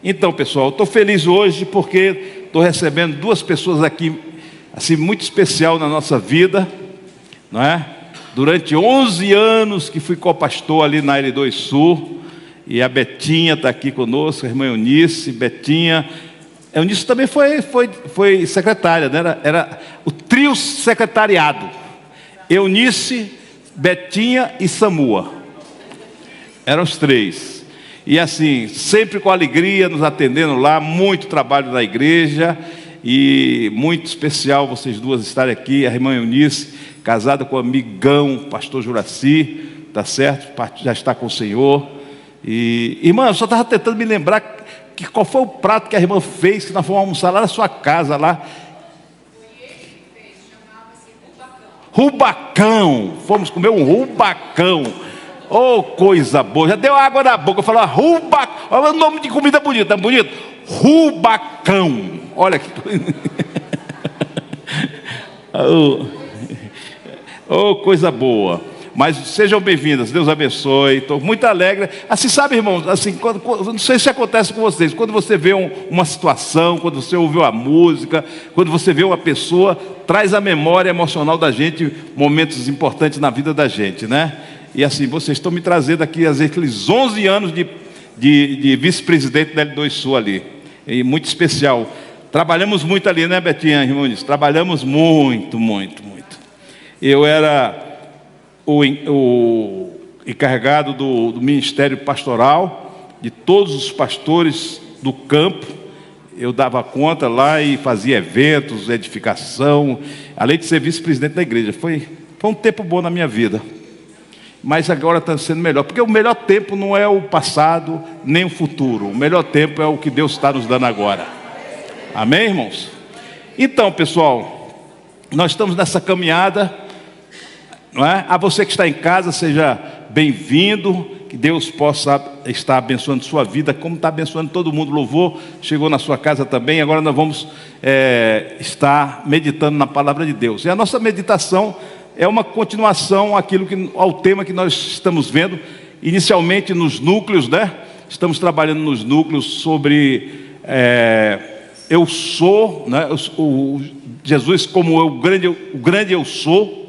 Então, pessoal, estou feliz hoje porque estou recebendo duas pessoas aqui, assim, muito especial na nossa vida, não é? Durante 11 anos que fui co-pastor ali na L2 Sul, e a Betinha está aqui conosco, a irmã Eunice. Betinha, Eunice também foi secretária, né? Era o trio secretariado, Eunice, Betinha e Samua, eram os três. E assim, sempre com alegria nos atendendo lá, muito trabalho da igreja, e muito especial vocês duas estarem aqui. A irmã Eunice, casada com o amigão, pastor Juraci, tá certo? Já está com o Senhor. E, irmã, eu só estava tentando me lembrar que qual foi o prato que a irmã fez, que nós fomos almoçar lá na sua casa, lá. Foi ele que fez, chamava-se rubacão. Fomos comer um rubacão. Oh, coisa boa, já deu água na boca. Eu falava, rubacão, olha o nome de comida bonito, tá bonito? Rubacão, olha que coisa. Oh, coisa boa. Mas sejam bem-vindas, Deus abençoe. Estou muito alegre. Assim, sabe, irmãos, assim, não sei se acontece com vocês, quando você vê uma situação, quando você ouve uma música, quando você vê uma pessoa, traz a memória emocional da gente momentos importantes na vida da gente, né? E assim, vocês estão me trazendo aqui aqueles 11 anos de vice-presidente da L2 Sul ali, e muito especial. Trabalhamos muito ali, né, Betinha, irmãos? Trabalhamos muito, muito, muito. Eu era o encarregado do ministério pastoral, de todos os pastores do campo. Eu dava conta lá e fazia eventos, edificação, além de ser vice-presidente da igreja. Foi um tempo bom na minha vida. Mas agora está sendo melhor, porque o melhor tempo não é o passado, nem o futuro. O melhor tempo é o que Deus está nos dando agora. Amém, irmãos? Então, pessoal, nós estamos nessa caminhada, não é? A você que está em casa, seja bem-vindo, que Deus possa estar abençoando sua vida, como está abençoando todo mundo. Louvor chegou na sua casa também. Agora nós vamos estar meditando na palavra de Deus. E a nossa meditação é uma continuação ao tema que nós estamos vendo, inicialmente nos núcleos, né? Estamos trabalhando nos núcleos sobre eu sou, né? Jesus como o grande eu sou.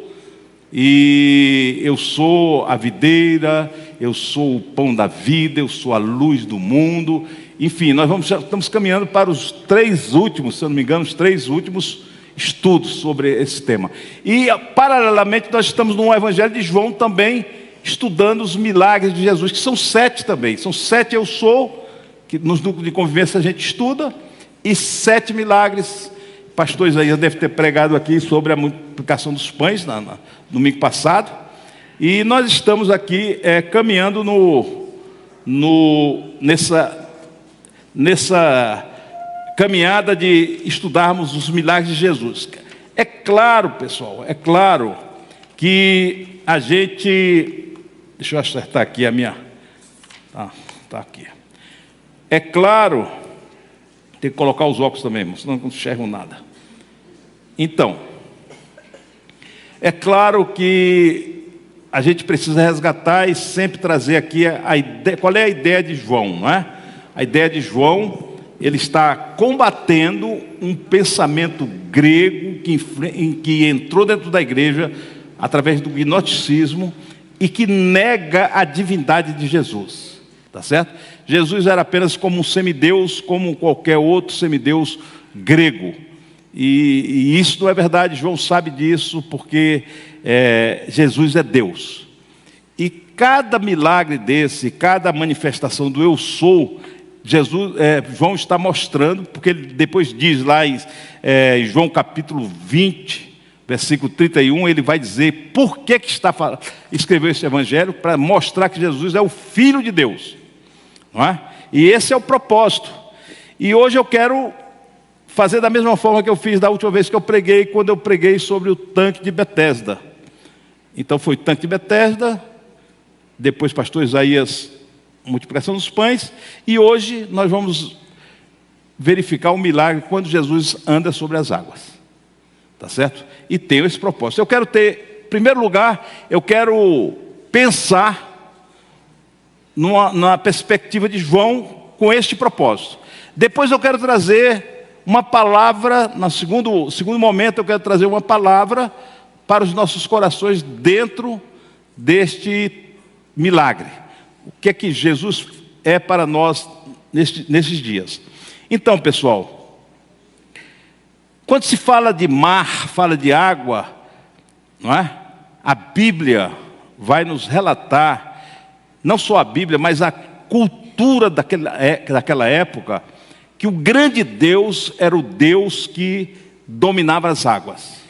E eu sou a videira, eu sou o pão da vida, eu sou a luz do mundo. Enfim, estamos caminhando para os 3 últimos, se eu não me engano, os 3 últimos estudos sobre esse tema. E paralelamente nós estamos no Evangelho de João também, estudando os milagres de Jesus, que são 7 também. São 7 eu sou, que nos núcleos de convivência a gente estuda, e 7 milagres. Pastor Isaías deve ter pregado aqui sobre a multiplicação dos pães no domingo passado. E nós estamos aqui caminhando nessa caminhada de estudarmos os milagres de Jesus. É claro, pessoal, é claro que a gente... Deixa eu acertar aqui a minha... Tá aqui. É claro... Tem que colocar os óculos também, irmão, senão não enxergo nada. Então, é claro que a gente precisa resgatar e sempre trazer aqui a ideia. Qual é a ideia de João, não é? A ideia de João, ele está combatendo um pensamento grego que entrou dentro da igreja através do gnosticismo e que nega a divindade de Jesus. Tá certo? Jesus era apenas como um semideus, como qualquer outro semideus grego. E isso não é verdade. João sabe disso porque Jesus é Deus. E cada milagre desse, cada manifestação do eu sou, João está mostrando, porque ele depois diz lá em João capítulo 20, versículo 31, ele vai dizer por que escreveu esse evangelho, para mostrar que Jesus é o Filho de Deus. Não é? E esse é o propósito. E hoje eu quero fazer da mesma forma que eu fiz da última vez que eu preguei, quando eu preguei sobre o tanque de Betesda. Então foi o tanque de Betesda, depois pastor Isaías, multiplicação dos pães, e hoje nós vamos verificar o milagre quando Jesus anda sobre as águas. Tá certo? E tenho esse propósito. Eu quero ter, em primeiro lugar, eu quero pensar na perspectiva de João com este propósito. Depois eu quero trazer uma palavra, no segundo momento eu quero trazer uma palavra para os nossos corações dentro deste milagre. O que é que Jesus é para nós nesses dias? Então, pessoal, quando se fala de mar, fala de água, não é? A Bíblia vai nos relatar, não só a Bíblia, mas a cultura daquela época, que o grande Deus era o Deus que dominava as águas.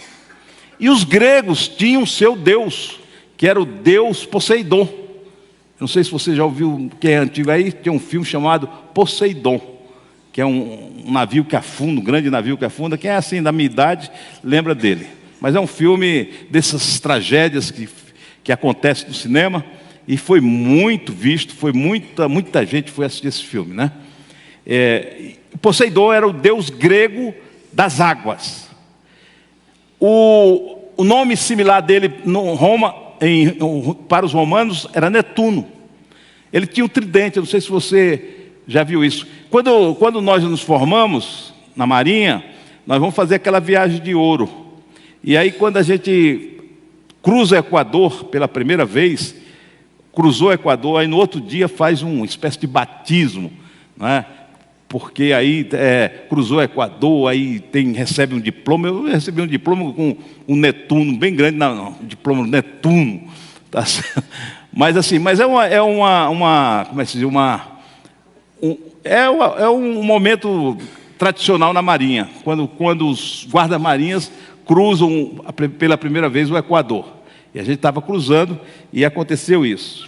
E os gregos tinham seu Deus, que era o Deus Poseidon. Não sei se você já ouviu, quem é antigo aí, tem um filme chamado Poseidon, que é um navio que afunda, um grande navio que afunda. Quem é assim da minha idade lembra dele. Mas é um filme dessas tragédias que acontecem no cinema, e foi muito visto, muita gente foi assistir esse filme, né? Poseidon era o deus grego das águas. O nome similar dele para os romanos era Netuno. Ele tinha um tridente, eu não sei se você já viu isso. Quando nós nos formamos na Marinha, nós vamos fazer aquela viagem de ouro. E aí quando a gente cruza o Equador pela primeira vez, cruzou o Equador, aí no outro dia faz uma espécie de batismo, não é? Porque aí cruzou o Equador, aí recebe um diploma. Eu recebi um diploma com um Netuno bem grande, não, diploma Netuno, tá certo? Mas assim, como é que se diz, um momento tradicional na Marinha, quando os guarda-marinhas cruzam pela primeira vez o Equador. E a gente estava cruzando e aconteceu isso.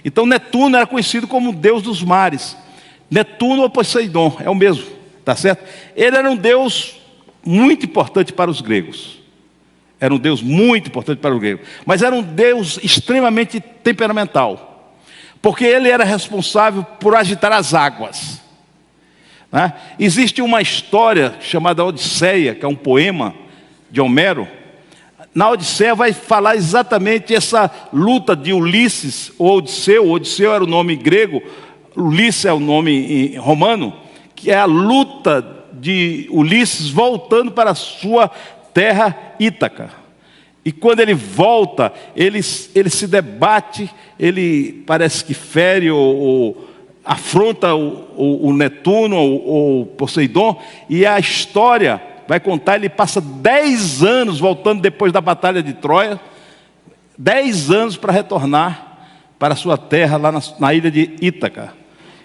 Então Netuno era conhecido como o deus dos mares. Netuno ou Poseidon, é o mesmo, tá certo? Ele era um deus muito importante para os gregos. Mas era um deus extremamente temperamental. Porque ele era responsável por agitar as águas, né? Existe uma história chamada Odisseia, que é um poema de Homero. Na Odisseia vai falar exatamente essa luta de Ulisses ou Odisseu. Odisseu era o nome grego, Ulisses é o nome romano, que é a luta de Ulisses voltando para a sua terra Ítaca. E quando ele volta, ele se debate, ele parece que fere ou afronta o Netuno ou Poseidon, e a história vai contar, ele passa 10 anos voltando depois da batalha de Troia, 10 anos para retornar para a sua terra lá na ilha de Ítaca.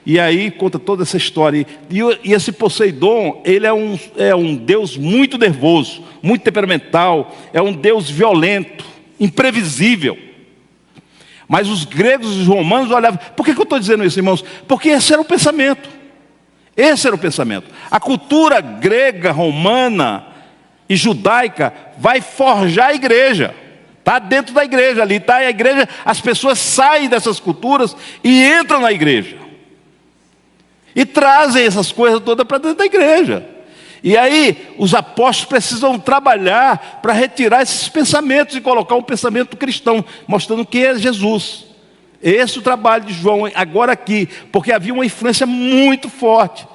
E aí conta toda essa história. E esse Poseidon, ele é um deus muito nervoso, muito temperamental, é um deus violento, imprevisível. Mas os gregos e os romanos olhavam. Por que eu estou dizendo isso, irmãos? Porque esse era o pensamento. A cultura grega, romana e judaica vai forjar a igreja. Está dentro da igreja, ali está a igreja. As pessoas saem dessas culturas e entram na igreja. E trazem essas coisas todas para dentro da igreja. E aí os apóstolos precisam trabalhar para retirar esses pensamentos e colocar um pensamento cristão, mostrando que é Jesus. Esse é o trabalho de João agora aqui, porque havia uma influência muito forte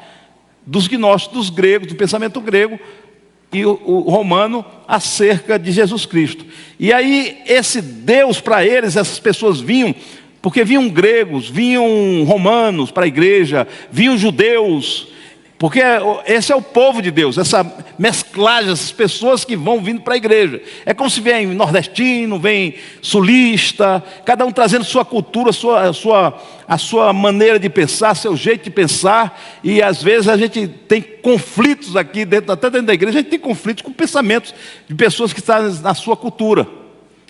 dos gnósticos, dos gregos, do pensamento grego e o romano acerca de Jesus Cristo. E aí esse Deus para eles, essas pessoas vinham, porque vinham gregos, vinham romanos para a igreja, vinham judeus, porque esse é o povo de Deus, essa mesclagem, essas pessoas que vão vindo para a igreja. É como se vem nordestino, vem sulista, cada um trazendo sua cultura, a sua maneira de pensar, seu jeito de pensar. E às vezes a gente tem conflitos aqui, até dentro da igreja, a gente tem conflitos com pensamentos de pessoas que estão na sua cultura,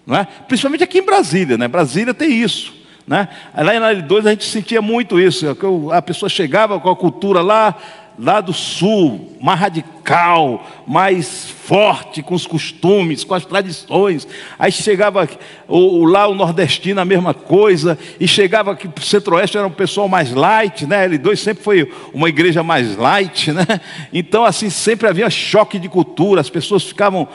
não é? Principalmente aqui em Brasília, né? Brasília tem isso, né? Lá em L2 a gente sentia muito isso, a pessoa chegava com a cultura lá do sul, mais radical, mais forte com os costumes, com as tradições. Aí chegava lá o nordestino, a mesma coisa, e chegava aqui para o centro-oeste, era um pessoal mais light, né? L2 sempre foi uma igreja mais light, né? Então assim, sempre havia choque de cultura, as pessoas ficavam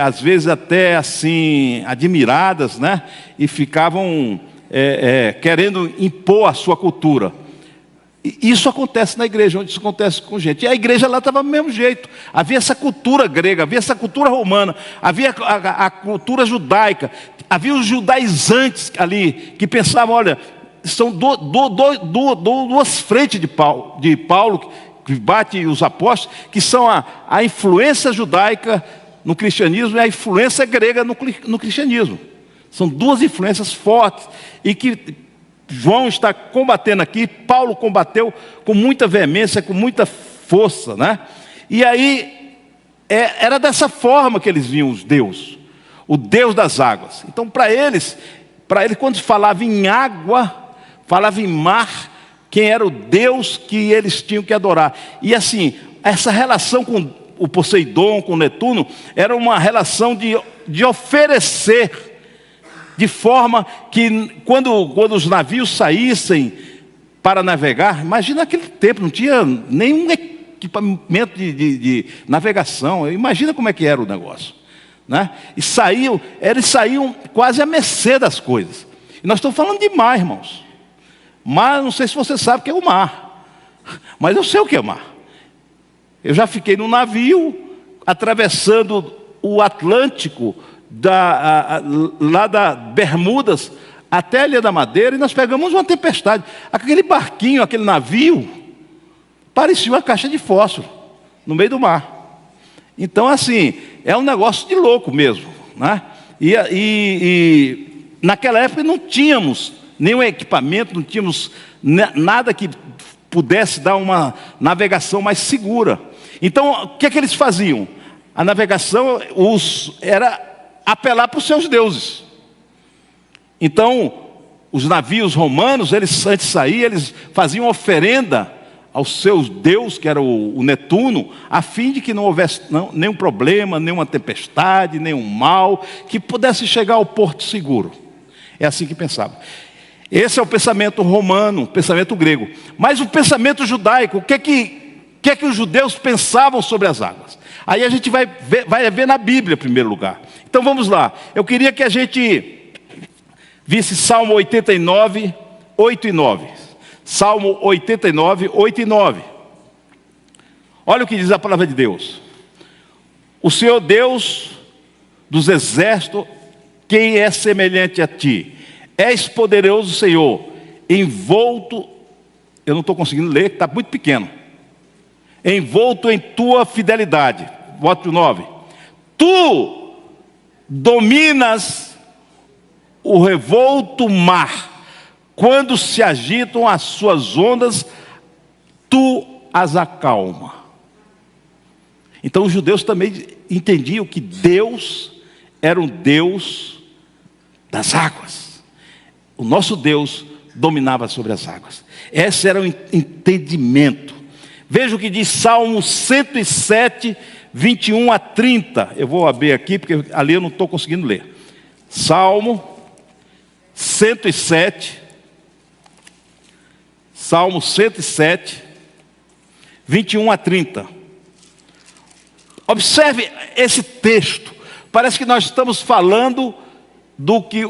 às vezes até assim admiradas, né? E ficavam querendo impor a sua cultura. E isso acontece na igreja, onde isso acontece com gente. E a igreja lá estava do mesmo jeito. Havia essa cultura grega, havia essa cultura romana, havia a cultura judaica, havia os judaizantes ali, que pensavam, olha, são duas frentes de Paulo, que bate os apóstolos, que são a influência judaica no cristianismo e a influência grega no cristianismo. São duas influências fortes, e que João está combatendo aqui, Paulo combateu com muita veemência, com muita força, né? E aí, era dessa forma que eles viam os Deus, o Deus das águas. Então, para eles, quando falava em água, falava em mar, quem era o Deus que eles tinham que adorar. E assim, essa relação com o Poseidon, com o Netuno, era uma relação de oferecer, de forma que quando os navios saíssem para navegar, imagina aquele tempo, não tinha nenhum equipamento de navegação, imagina como é que era o negócio, né? Eles saíam quase à mercê das coisas. E nós estamos falando de mar, irmãos. Mar, não sei se você sabe o que é o mar, mas eu sei o que é mar. Eu já fiquei num navio atravessando o Atlântico, lá da Bermudas até a Ilha da Madeira, e nós pegamos uma tempestade. Aquele barquinho, aquele navio, parecia uma caixa de fósforo no meio do mar. Então, assim, é um negócio de louco mesmo, né? E naquela época não tínhamos nenhum equipamento, não tínhamos nada que pudesse dar uma navegação mais segura. Então, o que é que eles faziam? A navegação era apelar para os seus deuses. Então, os navios romanos, eles antes de sair, eles faziam oferenda aos seus deuses, que era o Netuno, a fim de que não houvesse nenhum problema, nenhuma tempestade, nenhum mal, que pudesse chegar ao porto seguro. É assim que pensava. Esse é o pensamento romano, o pensamento grego. Mas o pensamento judaico, o que é que os judeus pensavam sobre as águas? Aí a gente vai ver na Bíblia, em primeiro lugar. Então vamos lá. Eu queria que a gente visse Salmo 89, 8 e 9. Salmo 89, 8 e 9. Olha o que diz a palavra de Deus. O Senhor Deus dos exércitos, quem é semelhante a ti? És poderoso, Senhor, envolto, eu não estou conseguindo ler, está muito pequeno. Envolto em tua fidelidade. Voto 9. Tu dominas o revolto mar, quando se agitam as suas ondas, tu as acalma. Então os judeus também entendiam que Deus era um Deus das águas. O nosso Deus dominava sobre as águas. Esse era o entendimento. Veja o que diz Salmo 107, 21 a 30. Eu vou abrir aqui, porque ali eu não estou conseguindo ler. Salmo 107, Salmo 107, 21 a 30. Observe esse texto. Parece que nós estamos falando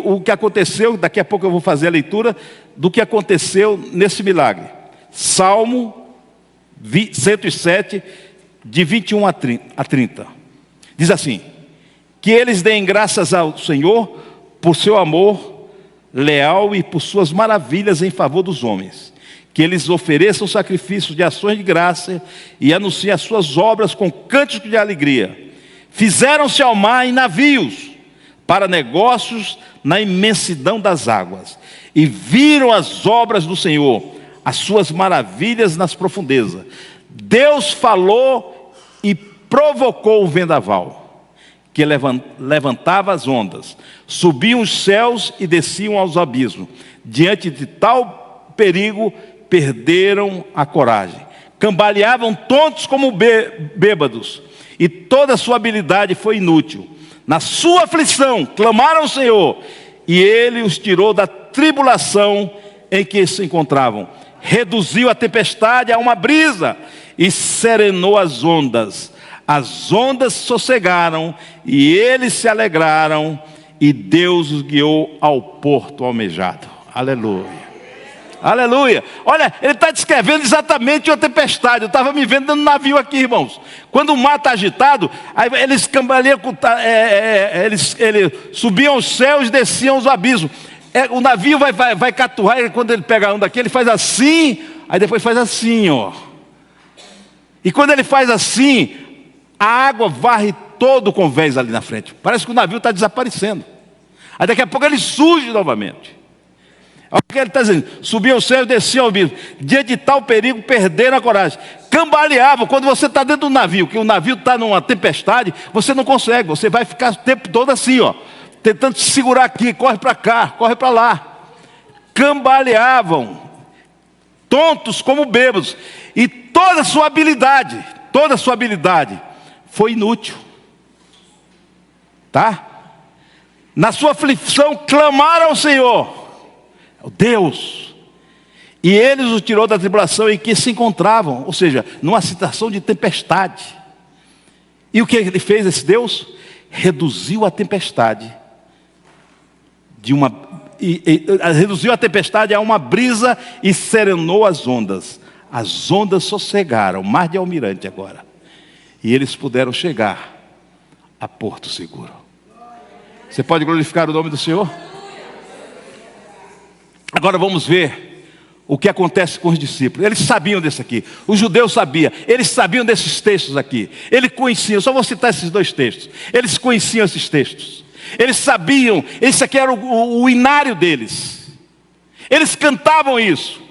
o que aconteceu, daqui a pouco eu vou fazer a leitura, do que aconteceu nesse milagre. Salmo 107, de 21 a 30. Diz assim: que eles deem graças ao Senhor por seu amor leal e por suas maravilhas em favor dos homens. Que eles ofereçam sacrifícios de ações de graça e anunciem as suas obras com cânticos de alegria. Fizeram-se ao mar em navios, para negócios na imensidão das águas. E viram as obras do Senhor, as suas maravilhas nas profundezas. Deus falou e provocou o vendaval, que levantava as ondas. Subiam os céus e desciam aos abismos. Diante de tal perigo, perderam a coragem. Cambaleavam tontos como bêbados. E toda a sua habilidade foi inútil. Na sua aflição, clamaram ao Senhor, e Ele os tirou da tribulação em que se encontravam. Reduziu a tempestade a uma brisa e serenou as ondas. As ondas sossegaram e eles se alegraram, e Deus os guiou ao porto almejado. Aleluia. Aleluia. Olha, ele está descrevendo exatamente uma tempestade. Eu estava me vendo no navio aqui, irmãos. Quando o mar está agitado, aí eles cambaleam, eles subiam aos céus e desciam aos abismos. O navio vai catuar, e quando ele pega a onda aqui, ele faz assim, aí depois faz assim, ó. E quando ele faz assim, a água varre todo o convés ali na frente. Parece que o navio está desaparecendo. Aí daqui a pouco ele surge novamente. Olha o que ele está dizendo: subiam ao céu e desciam ao abismo. Diante de tal perigo, perderam a coragem. Cambaleavam. Quando você está dentro do navio, que o navio está numa tempestade, você não consegue. Você vai ficar o tempo todo assim, ó, tentando se segurar aqui. Corre para cá, corre para lá. Cambaleavam, tontos como bêbados. E toda a sua habilidade foi inútil. Tá? Na sua aflição, clamaram ao Senhor, Deus, e Ele os tirou da tribulação em que se encontravam, ou seja, numa situação de tempestade. E o que Ele fez, esse Deus? Reduziu a tempestade reduziu a tempestade a uma brisa e serenou as ondas. As ondas sossegaram, mar de almirante agora, e eles puderam chegar a Porto Seguro. Você pode glorificar o nome do Senhor? Agora vamos ver o que acontece com os discípulos. Eles sabiam desse aqui, os judeus sabiam, eles sabiam desses textos aqui. Eles conheciam, só vou citar esses dois textos. Eles conheciam esses textos, eles sabiam, esse aqui era o inário deles. Eles cantavam isso.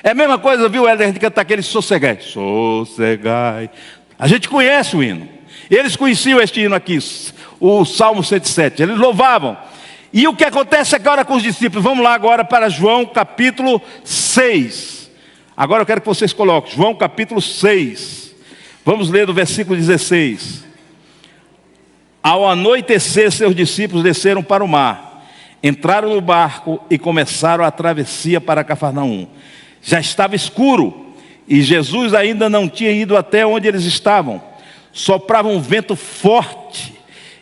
É a mesma coisa, viu, Éder, de cantar aquele sossegai. Sossegai. A gente conhece o hino. Eles conheciam este hino aqui, o Salmo 107. Eles louvavam. E o que acontece agora com os discípulos? Vamos lá agora para João capítulo 6. Agora eu quero que vocês coloquem João capítulo 6. Vamos ler do versículo 16. Ao anoitecer, seus discípulos desceram para o mar, entraram no barco e começaram a travessia para Cafarnaum. Já estava escuro e Jesus ainda não tinha ido até onde eles estavam. Soprava um vento forte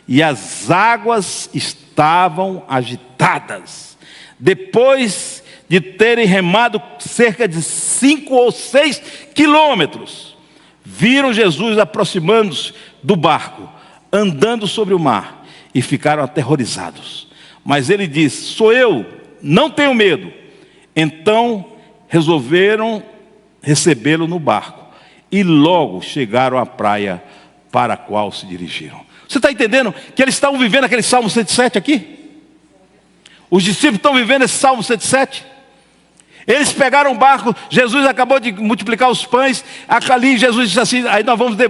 e as águas estavam agitadas. Depois de terem remado cerca de 5 ou 6 quilômetros, viram Jesus aproximando-se do barco, andando sobre o mar, e ficaram aterrorizados. Mas ele disse: sou eu, não tenho medo. Então resolveram recebê-lo no barco, e logo chegaram à praia para a qual se dirigiram. Você está entendendo que eles estavam vivendo aquele Salmo 107 aqui? Os discípulos estão vivendo esse Salmo 107. Eles pegaram o barco, Jesus acabou de multiplicar os pães, ali Jesus disse assim, aí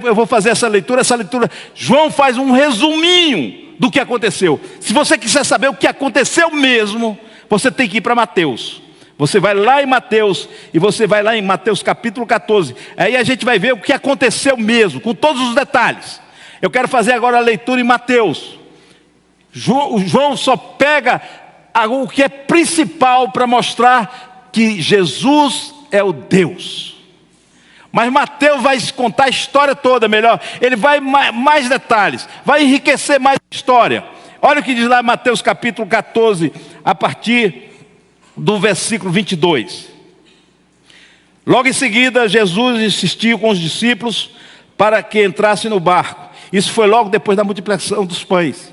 eu vou fazer essa leitura, João faz um resuminho do que aconteceu. Se você quiser saber o que aconteceu mesmo, você tem que ir para Mateus. Você vai lá em Mateus, e você vai lá em Mateus capítulo 14, aí a gente vai ver o que aconteceu mesmo, com todos os detalhes. Eu quero fazer agora a leitura em Mateus. João só pega o que é principal para mostrar que Jesus é o Deus. Mas Mateus vai contar a história toda melhor. Ele vai mais detalhes, vai enriquecer mais a história. Olha o que diz lá em Mateus capítulo 14, a partir do versículo 22. Logo em seguida, Jesus insistiu com os discípulos para que entrassem no barco. Isso foi logo depois da multiplicação dos pães.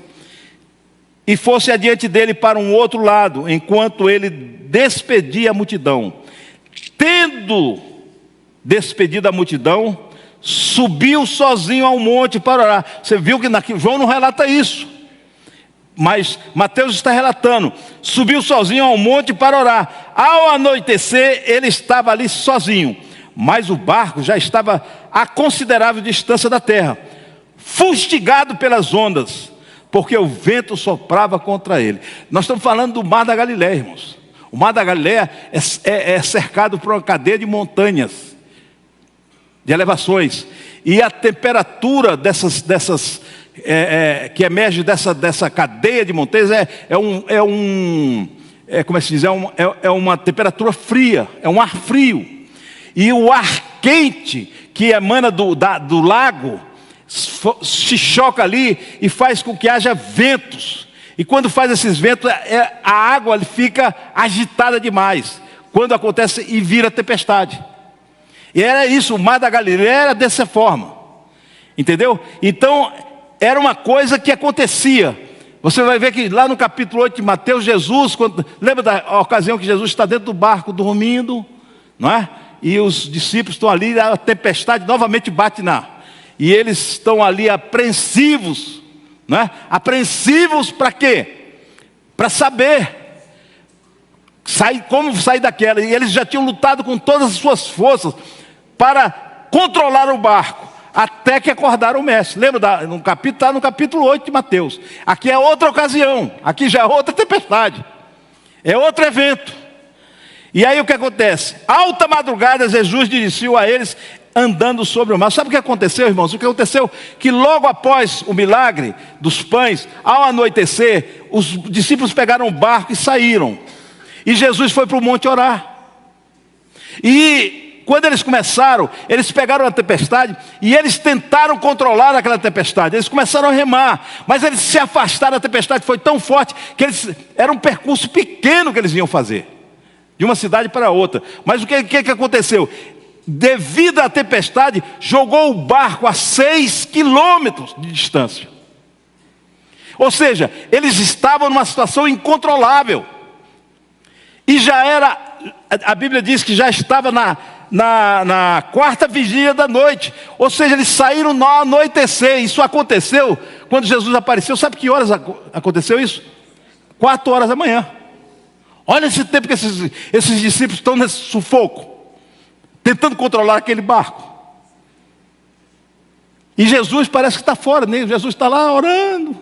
E fosse adiante dele para um outro lado, enquanto ele despedia a multidão. Tendo despedido a multidão, subiu sozinho ao monte para orar. Você viu que João não relata isso, mas Mateus está relatando. Subiu sozinho ao monte para orar. Ao anoitecer, ele estava ali sozinho, mas o barco já estava a considerável distância da terra, fustigado pelas ondas, porque o vento soprava contra ele. Nós estamos falando do Mar da Galileia, irmãos. O Mar da Galileia é cercado por uma cadeia de montanhas, de elevações, e a temperatura que emerge dessa cadeia de montanhas como é que se diz? É uma temperatura fria, é um ar frio. E o ar quente que emana do lago se choca ali e faz com que haja ventos. E quando faz esses ventos, a água fica agitada demais. Quando acontece e vira tempestade. E era isso, o mar da Galileia era dessa forma. Entendeu? Então, era uma coisa que acontecia. Você vai ver que lá no capítulo 8 de Mateus, Jesus, lembra da ocasião que Jesus está dentro do barco dormindo, não é? E os discípulos estão ali, a tempestade novamente bate e eles estão ali apreensivos, não é? Apreensivos para quê? Para saber como sair daquela. E eles já tinham lutado com todas as suas forças para controlar o barco, até que acordaram o mestre. Lembra, está no capítulo 8 de Mateus. Aqui é outra ocasião, aqui já é outra tempestade, é outro evento. E aí o que acontece? Alta madrugada, Jesus dirigiu a eles andando sobre o mar. Sabe o que aconteceu, irmãos? O que aconteceu? Que logo após o milagre dos pães, ao anoitecer, os discípulos pegaram o barco e saíram. E Jesus foi para o monte orar. E quando eles começaram, eles pegaram a tempestade e eles tentaram controlar aquela tempestade. Eles começaram a remar, mas eles se afastaram. A tempestade foi tão forte que era um percurso pequeno que eles iam fazer, de uma cidade para outra. Mas o que aconteceu? Devido à tempestade, jogou o barco a 6 quilômetros de distância. Ou seja, eles estavam numa situação incontrolável. E já era, a Bíblia diz que já estava na quarta vigília da noite. Ou seja, eles saíram no anoitecer. Isso aconteceu quando Jesus apareceu. Sabe que horas aconteceu isso? 4 horas da manhã. Olha esse tempo que esses discípulos estão nesse sufoco, tentando controlar aquele barco. E Jesus parece que está fora, né? Jesus está lá orando.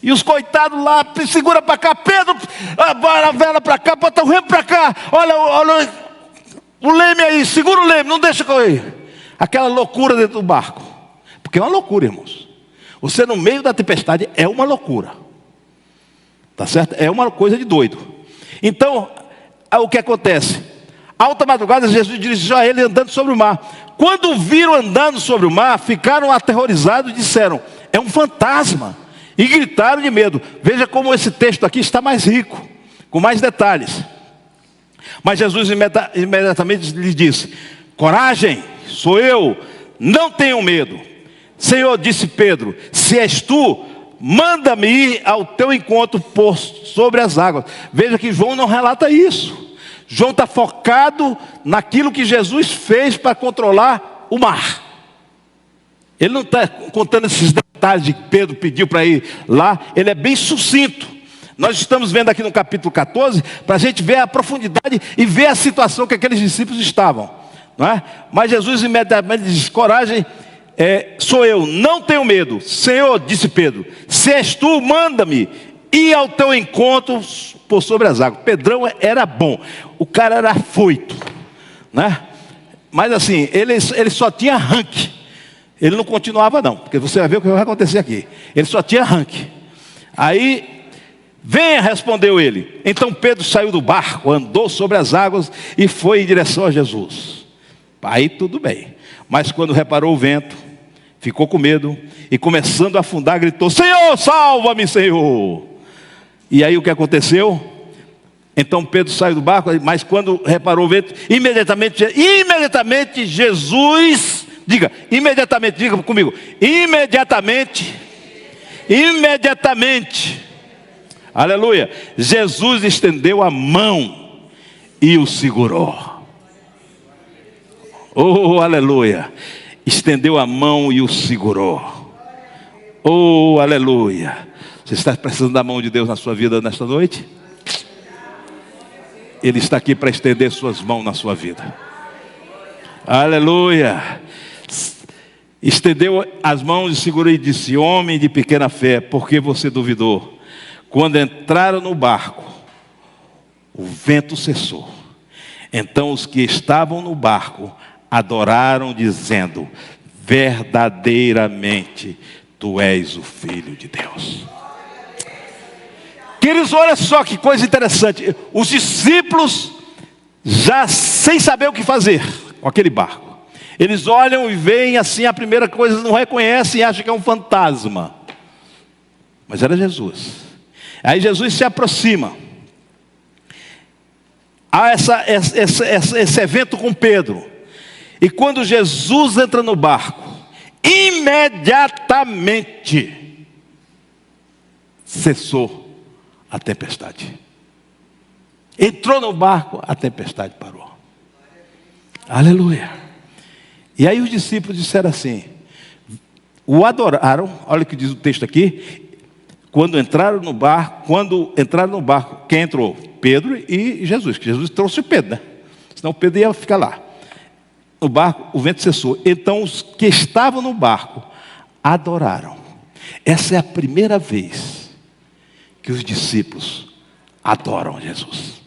E os coitados lá, segura para cá, Pedro, a vela para cá, bota o remo para cá. Olha o leme aí, segura o leme, não deixa correr. Aquela loucura dentro do barco. Porque é uma loucura, irmãos. Você no meio da tempestade é uma loucura. Tá certo? É uma coisa de doido. Então, o que acontece? Alta madrugada, Jesus dirigiu a ele andando sobre o mar. Quando o viram andando sobre o mar, ficaram aterrorizados e disseram: é um fantasma. E gritaram de medo. Veja como esse texto aqui está mais rico, com mais detalhes. Mas Jesus imediatamente lhe disse: coragem, sou eu, não tenham medo. Senhor, disse Pedro, se és tu, manda-me ir ao teu encontro por sobre as águas. Veja que João não relata isso. João está focado naquilo que Jesus fez para controlar o mar. Ele não está contando esses detalhes de que Pedro pediu para ir lá. Ele é bem sucinto. Nós estamos vendo aqui no capítulo 14, para a gente ver a profundidade e ver a situação que aqueles discípulos estavam, não é? Mas Jesus imediatamente diz: coragem, sou eu, não tenho medo. Senhor, disse Pedro, se és tu, manda-me ir ao teu encontro por sobre as águas. Pedrão era bom, o cara era afoito, né? Mas assim, ele só tinha arranque. Ele não continuava não, porque você vai ver o que vai acontecer aqui. Ele só tinha arranque. Aí, venha, respondeu ele. Então Pedro saiu do barco, andou sobre as águas e foi em direção a Jesus. Aí tudo bem. Mas quando reparou o vento, ficou com medo e começando a afundar, gritou: Senhor, salva-me, Senhor. E aí o que aconteceu? Então Pedro saiu do barco, mas quando reparou o vento, imediatamente Jesus... Diga comigo. Imediatamente. Aleluia. Jesus estendeu a mão e o segurou. Oh, aleluia. Estendeu a mão e o segurou. Oh, aleluia. Você está precisando da mão de Deus na sua vida nesta noite? Ele está aqui para estender suas mãos na sua vida. Aleluia. Estendeu as mãos e segurou e disse: homem de pequena fé, por que você duvidou? Quando entraram no barco, o vento cessou. Então os que estavam no barco adoraram, dizendo: verdadeiramente tu és o Filho de Deus. Queridos, olha só que coisa interessante. Os discípulos, já sem saber o que fazer com aquele barco, eles olham e veem assim a primeira coisa, não reconhecem e acham que é um fantasma. mas era Jesus. Aí Jesus se aproxima. Há esse evento com Pedro. E quando Jesus entra no barco, imediatamente cessou a tempestade. Entrou no barco, a tempestade parou. Aleluia. E aí os discípulos disseram assim, o adoraram. Olha o que diz o texto aqui. Quando entraram no barco, quem entrou? Pedro e Jesus, que Jesus trouxe Pedro, né? Senão Pedro ia ficar lá. No barco, o vento cessou. Então os que estavam no barco adoraram. Essa é a primeira vez que os discípulos adoram Jesus.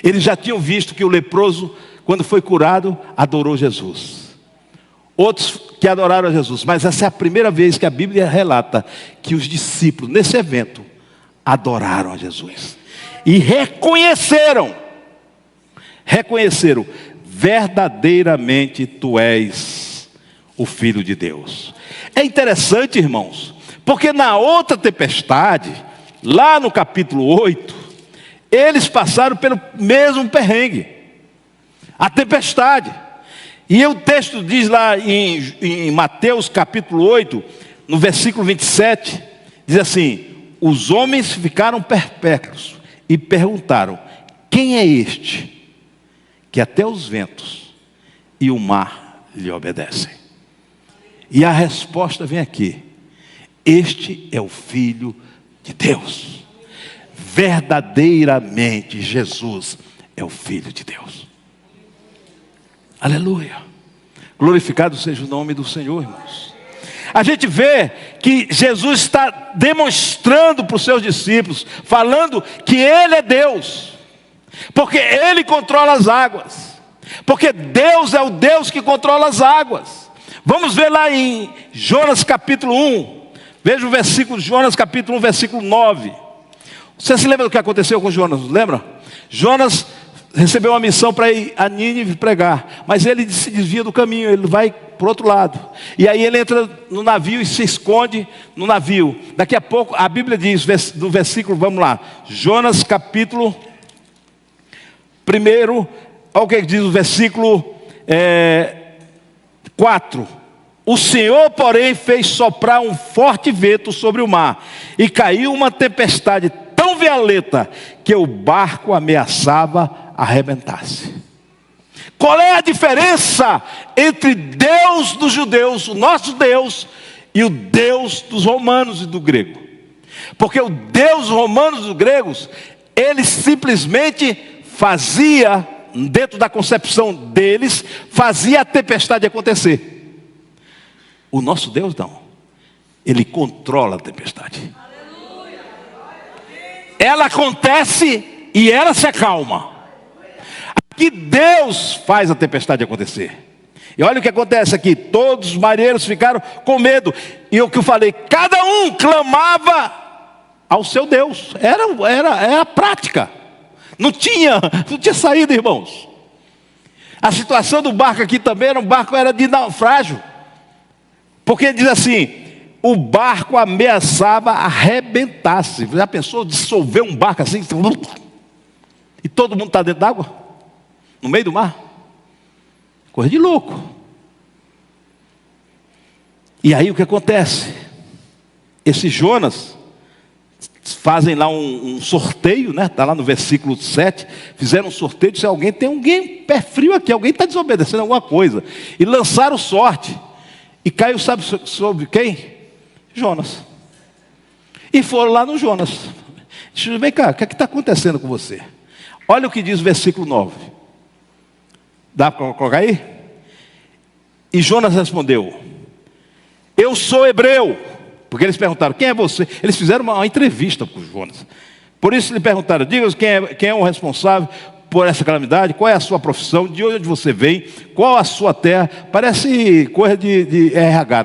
Eles já tinham visto que o leproso, quando foi curado, adorou Jesus. Outros que adoraram a Jesus. Mas essa é a primeira vez que a Bíblia relata que os discípulos, nesse evento, adoraram a Jesus. E reconheceram, verdadeiramente tu és o Filho de Deus. É interessante, irmãos, porque na outra tempestade, lá no capítulo 8, eles passaram pelo mesmo perrengue, a tempestade. E o texto diz lá em Mateus capítulo 8, no versículo 27, diz assim: os homens ficaram perplexos e perguntaram, quem é este que até os ventos e o mar lhe obedecem? E a resposta vem aqui: este é o Filho de Deus. Verdadeiramente Jesus é o Filho de Deus. Aleluia. Glorificado seja o nome do Senhor, irmãos. A gente vê que Jesus está demonstrando para os seus discípulos, falando que Ele é Deus, porque Ele controla as águas, porque Deus é o Deus que controla as águas. Vamos ver lá em Jonas capítulo 1, veja o versículo, Jonas capítulo 1, versículo 9. Você se lembra do que aconteceu com Jonas? Lembra? Jonas recebeu uma missão para ir a Nínive pregar, mas ele se desvia do caminho, ele vai para o outro lado. E aí ele entra no navio e se esconde no navio. Daqui a pouco, a Bíblia diz, no versículo, vamos lá, Jonas capítulo 1, olha o que diz o versículo 4. O Senhor, porém, fez soprar um forte vento sobre o mar, e caiu uma tempestade tão violenta que o barco ameaçava arrebentar-se. Qual é a diferença entre Deus dos judeus, o nosso Deus, e o Deus dos romanos e do grego? Porque o Deus dos romanos e dos gregos, ele simplesmente fazia, dentro da concepção deles, fazia a tempestade acontecer. O nosso Deus não. Ele controla a tempestade. Ela acontece e ela se acalma. Aqui Deus faz a tempestade acontecer. E olha o que acontece aqui. Todos os marinheiros ficaram com medo. E o que eu falei, cada um clamava ao seu Deus. Era a prática. Não tinha saída, irmãos. A situação do barco aqui também era de naufrágio. Porque diz assim, o barco ameaçava arrebentar-se. Já pensou dissolver um barco assim? E todo mundo está dentro d'água? No meio do mar? Coisa de louco. E aí o que acontece? Esses Jonas fazem lá um sorteio, né? Está lá no versículo 7. Fizeram um sorteio, disse, tem alguém pé frio aqui, alguém está desobedecendo alguma coisa. E lançaram sorte. E caiu, sabe sobre quem? Jonas. E foram lá no Jonas. Vem cá, o que está acontecendo com você? Olha o que diz o versículo 9. Dá para colocar aí? E Jonas respondeu, eu sou hebreu. Porque eles perguntaram, quem é você? Eles fizeram uma entrevista com Jonas. Por isso lhe perguntaram, diga quem é o responsável por essa calamidade, qual é a sua profissão, de onde você vem, qual a sua terra. Parece coisa de RH,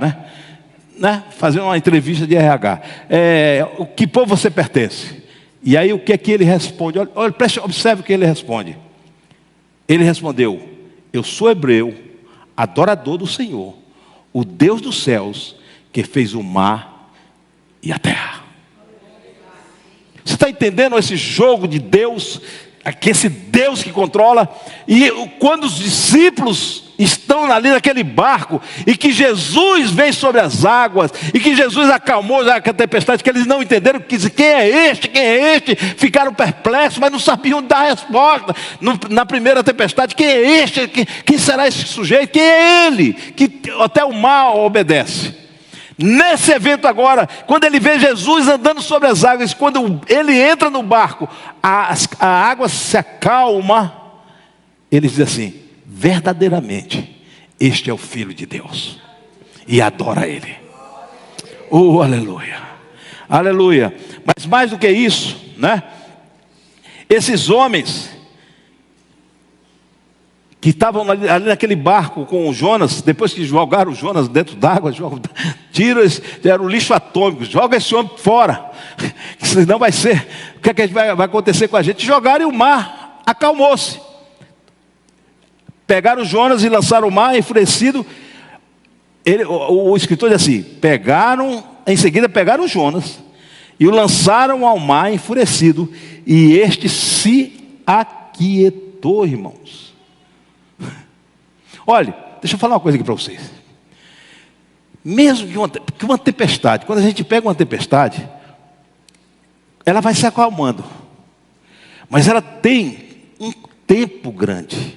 né? Fazer uma entrevista de RH. O que povo você pertence? E aí o que é que ele responde? Olha, observe o que ele responde. Ele respondeu, eu sou hebreu, adorador do Senhor, o Deus dos céus, que fez o mar e a terra. entendendo esse jogo de Deus, que esse Deus que controla? E quando os discípulos estão ali naquele barco, e que Jesus vem sobre as águas, e que Jesus acalmou já a tempestade, que eles não entenderam, quem é este, ficaram perplexos, mas não sabiam dar a resposta. Na primeira tempestade, quem é este, quem será esse sujeito, quem é ele, que até o mar obedece. Nesse evento agora, quando ele vê Jesus andando sobre as águas, quando ele entra no barco, a água se acalma, ele diz assim: verdadeiramente, este é o Filho de Deus, e adora Ele. Oh, aleluia, aleluia. Mas mais do que isso, né? Esses homens que estavam ali naquele barco com o Jonas, depois que jogaram o Jonas dentro d'água, deram o lixo atômico, joga esse homem fora, senão vai ser, o que é que vai acontecer com a gente? Jogaram e o mar acalmou-se. Pegaram o Jonas e lançaram o mar enfurecido. O escritor diz assim: em seguida pegaram o Jonas e o lançaram ao mar enfurecido, e este se aquietou, irmãos. Olha, deixa eu falar uma coisa aqui para vocês. Mesmo que uma tempestade, quando a gente pega uma tempestade, ela vai se acalmando, mas ela tem um tempo grande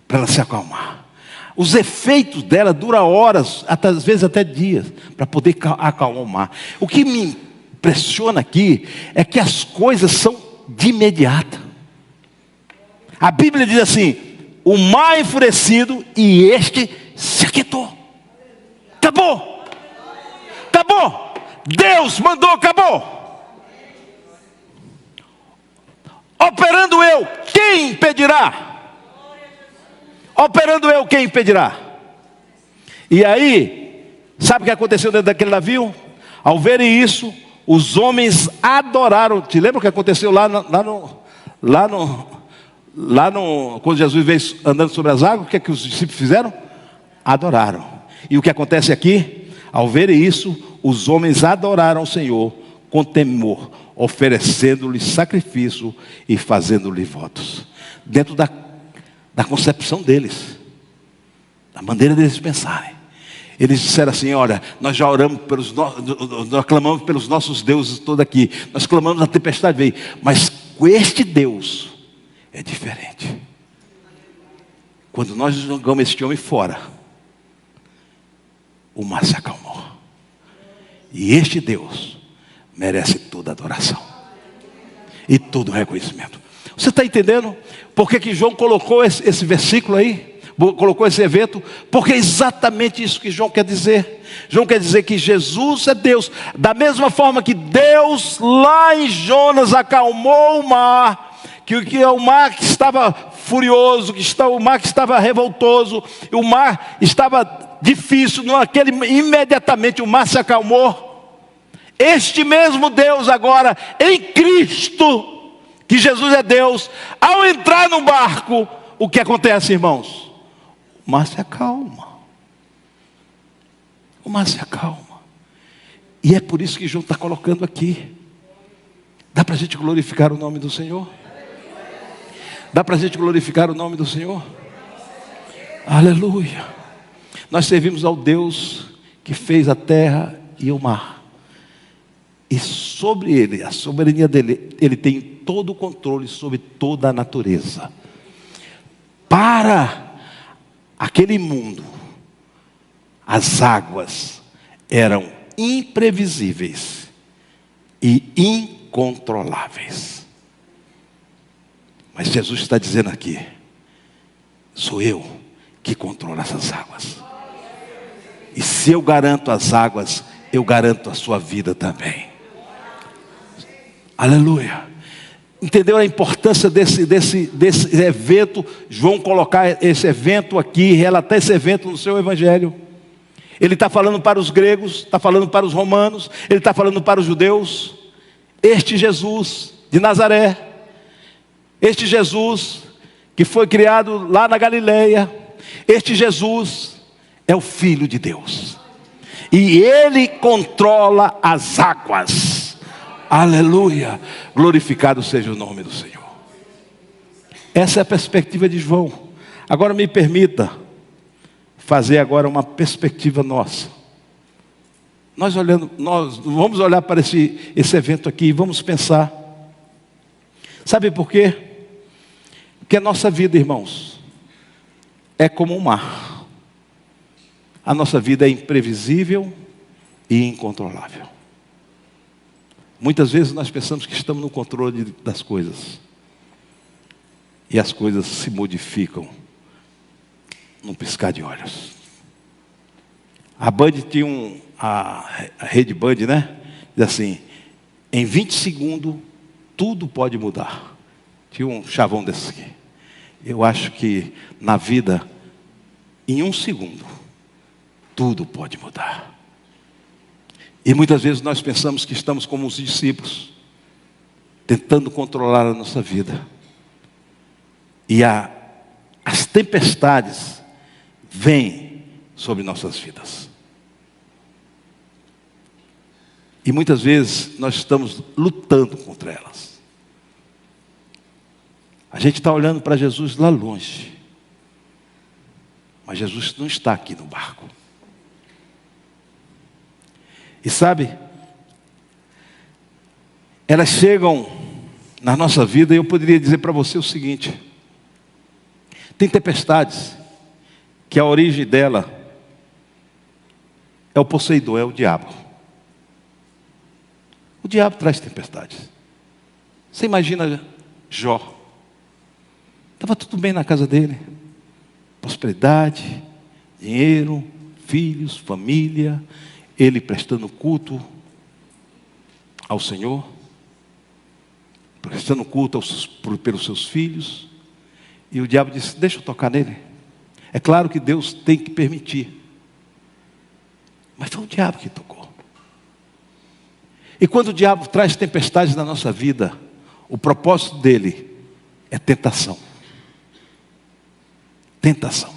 para ela se acalmar. Os efeitos dela duram horas, às vezes até dias, para poder acalmar. O que me impressiona aqui é que as coisas são de imediato. A Bíblia diz assim: o mar enfurecido, e este se aquietou. Acabou. Acabou. Deus mandou, acabou. Operando eu, quem impedirá? Operando eu, quem impedirá? E aí, sabe o que aconteceu dentro daquele navio? Ao verem isso, os homens adoraram. Te lembra o que aconteceu quando Jesus veio andando sobre as águas? O que é que os discípulos fizeram? Adoraram. E o que acontece aqui? Ao verem isso, os homens adoraram o Senhor com temor, oferecendo-lhe sacrifício e fazendo-lhe votos. Dentro da concepção deles, da maneira deles pensarem. Eles disseram assim: olha, nós já oramos nós clamamos pelos nossos deuses todos aqui, nós clamamos, a tempestade veio, mas com este Deus é diferente. Quando nós jogamos este homem fora, o mar se acalmou, e este Deus merece toda adoração e todo reconhecimento. Você está entendendo por que João colocou esse versículo aí? Colocou esse evento? Porque é exatamente isso que João quer dizer. João quer dizer que Jesus é Deus. Da mesma forma que Deus lá em Jonas acalmou o mar, que o mar que estava furioso, o mar que estava revoltoso, o mar estava difícil, imediatamente o mar se acalmou. Este mesmo Deus agora, em Cristo, que Jesus é Deus, ao entrar no barco, o que acontece, irmãos? O mar se acalma. O mar se acalma. E é por isso que João está colocando aqui. Dá para a gente glorificar o nome do Senhor? Dá para a gente glorificar o nome do Senhor? Aleluia. Nós servimos ao Deus que fez a terra e o mar. E sobre ele, a soberania dele, ele tem todo o controle sobre toda a natureza. Para aquele mundo, as águas eram imprevisíveis e incontroláveis. Mas Jesus está dizendo aqui: sou eu que controlo essas águas. E se eu garanto as águas, eu garanto a sua vida também. Aleluia. Entendeu a importância desse evento? João colocar esse evento aqui, relatar esse evento no seu evangelho. Ele está falando para os gregos, está falando para os romanos, ele está falando para os judeus. Este Jesus de Nazaré, este Jesus que foi criado lá na Galileia, este Jesus é o Filho de Deus. E ele controla as águas. Aleluia. Glorificado seja o nome do Senhor. Essa é a perspectiva de João. Agora me permita fazer agora uma perspectiva nossa. Nós vamos olhar para esse evento aqui e vamos pensar. Sabe por quê? Porque a nossa vida, irmãos, é como um mar. A nossa vida é imprevisível e incontrolável. Muitas vezes nós pensamos que estamos no controle das coisas. E as coisas se modificam num piscar de olhos. A Band tinha a rede Band, né? Diz assim, em 20 segundos tudo pode mudar. Tinha um chavão desse aqui. Eu acho que na vida, em 1 segundo, tudo pode mudar. E muitas vezes nós pensamos que estamos como os discípulos, tentando controlar a nossa vida. E as tempestades vêm sobre nossas vidas. E muitas vezes nós estamos lutando contra elas. A gente está olhando para Jesus lá longe. Mas Jesus não está aqui no barco. E sabe, elas chegam na nossa vida e eu poderia dizer para você o seguinte. Tem tempestades que a origem dela é o possuidor, é o diabo. O diabo traz tempestades. Você imagina Jó. Estava tudo bem na casa dele. Prosperidade, dinheiro, filhos, família. Ele prestando culto ao Senhor. Prestando culto pelos seus filhos. E o diabo disse, deixa eu tocar nele. É claro que Deus tem que permitir. Mas foi o diabo que tocou. E quando o diabo traz tempestades na nossa vida, o propósito dele é tentação. Tentação.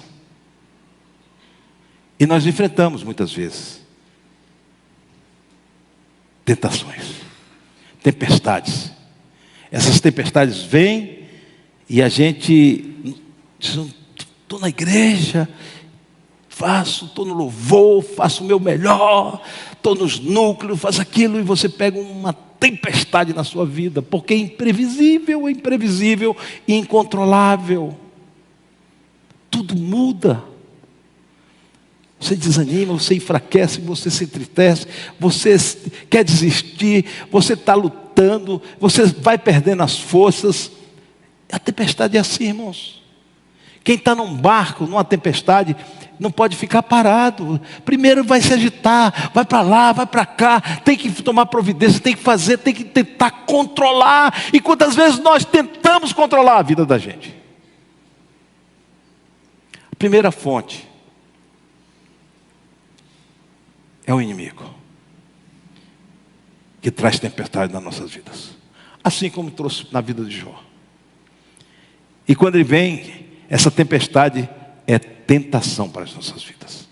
E nós enfrentamos muitas vezes tentações, tempestades. Essas tempestades vêm e a gente diz, estou na igreja, estou no louvor, faço o meu melhor, estou nos núcleos, faço aquilo, e você pega uma tempestade na sua vida, porque é imprevisível e incontrolável. Tudo muda. Você desanima, você enfraquece, você se entristece, você quer desistir, você está lutando, você vai perdendo as forças. A tempestade é assim, irmãos. Quem está num barco, numa tempestade, não pode ficar parado. Primeiro vai se agitar, vai para lá, vai para cá, tem que tomar providência, tem que fazer, tem que tentar controlar. E quantas vezes nós tentamos controlar a vida da gente? A primeira fonte é o inimigo, que traz tempestade nas nossas vidas. Assim como trouxe na vida de Jó. E quando ele vem, essa tempestade é tentação para as nossas vidas.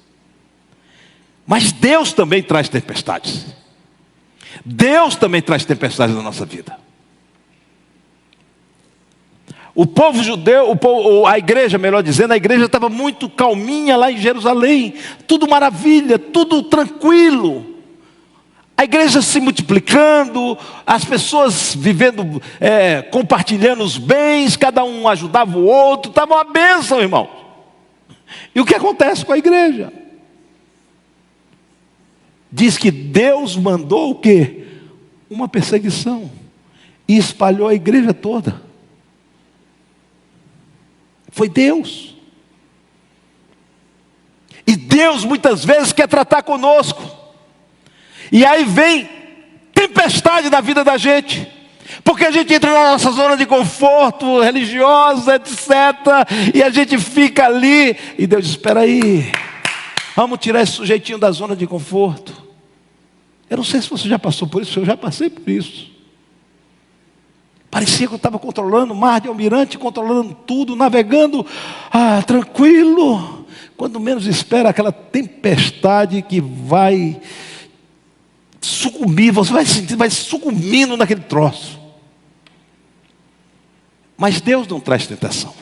Mas Deus também traz tempestades. Deus também traz tempestades na nossa vida. O povo judeu, a igreja, melhor dizendo, a igreja estava muito calminha lá em Jerusalém. Tudo maravilha, tudo tranquilo. A igreja se multiplicando, as pessoas vivendo, compartilhando os bens, cada um ajudava o outro, estava uma bênção, irmão. E o que acontece com a igreja? Diz que Deus mandou o quê? Uma perseguição. E espalhou a igreja toda. Foi Deus. E Deus muitas vezes quer tratar conosco. E aí vem tempestade na vida da gente. Porque a gente entra na nossa zona de conforto religiosa, etc. E a gente fica ali. E Deus diz, espera aí. Vamos tirar esse sujeitinho da zona de conforto. Eu não sei se você já passou por isso. Eu já passei por isso. Parecia que eu estava controlando o mar de Almirante, controlando tudo, navegando, tranquilo. Quando menos espera, aquela tempestade que vai sucumbir, você vai sentir, vai sucumbindo naquele troço. Mas Deus não traz tentação.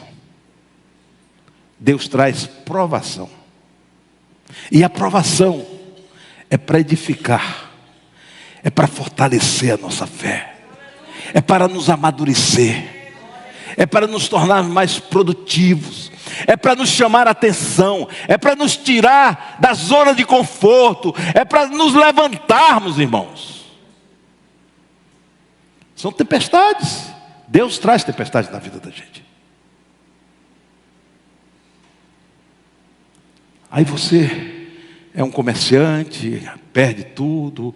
Deus traz provação. E a provação é para edificar, é para fortalecer a nossa fé, é para nos amadurecer, é para nos tornar mais produtivos, é para nos chamar a atenção, é para nos tirar da zona de conforto, é para nos levantarmos, irmãos. São tempestades. Deus traz tempestades na vida da gente. Aí você é um comerciante, perde tudo,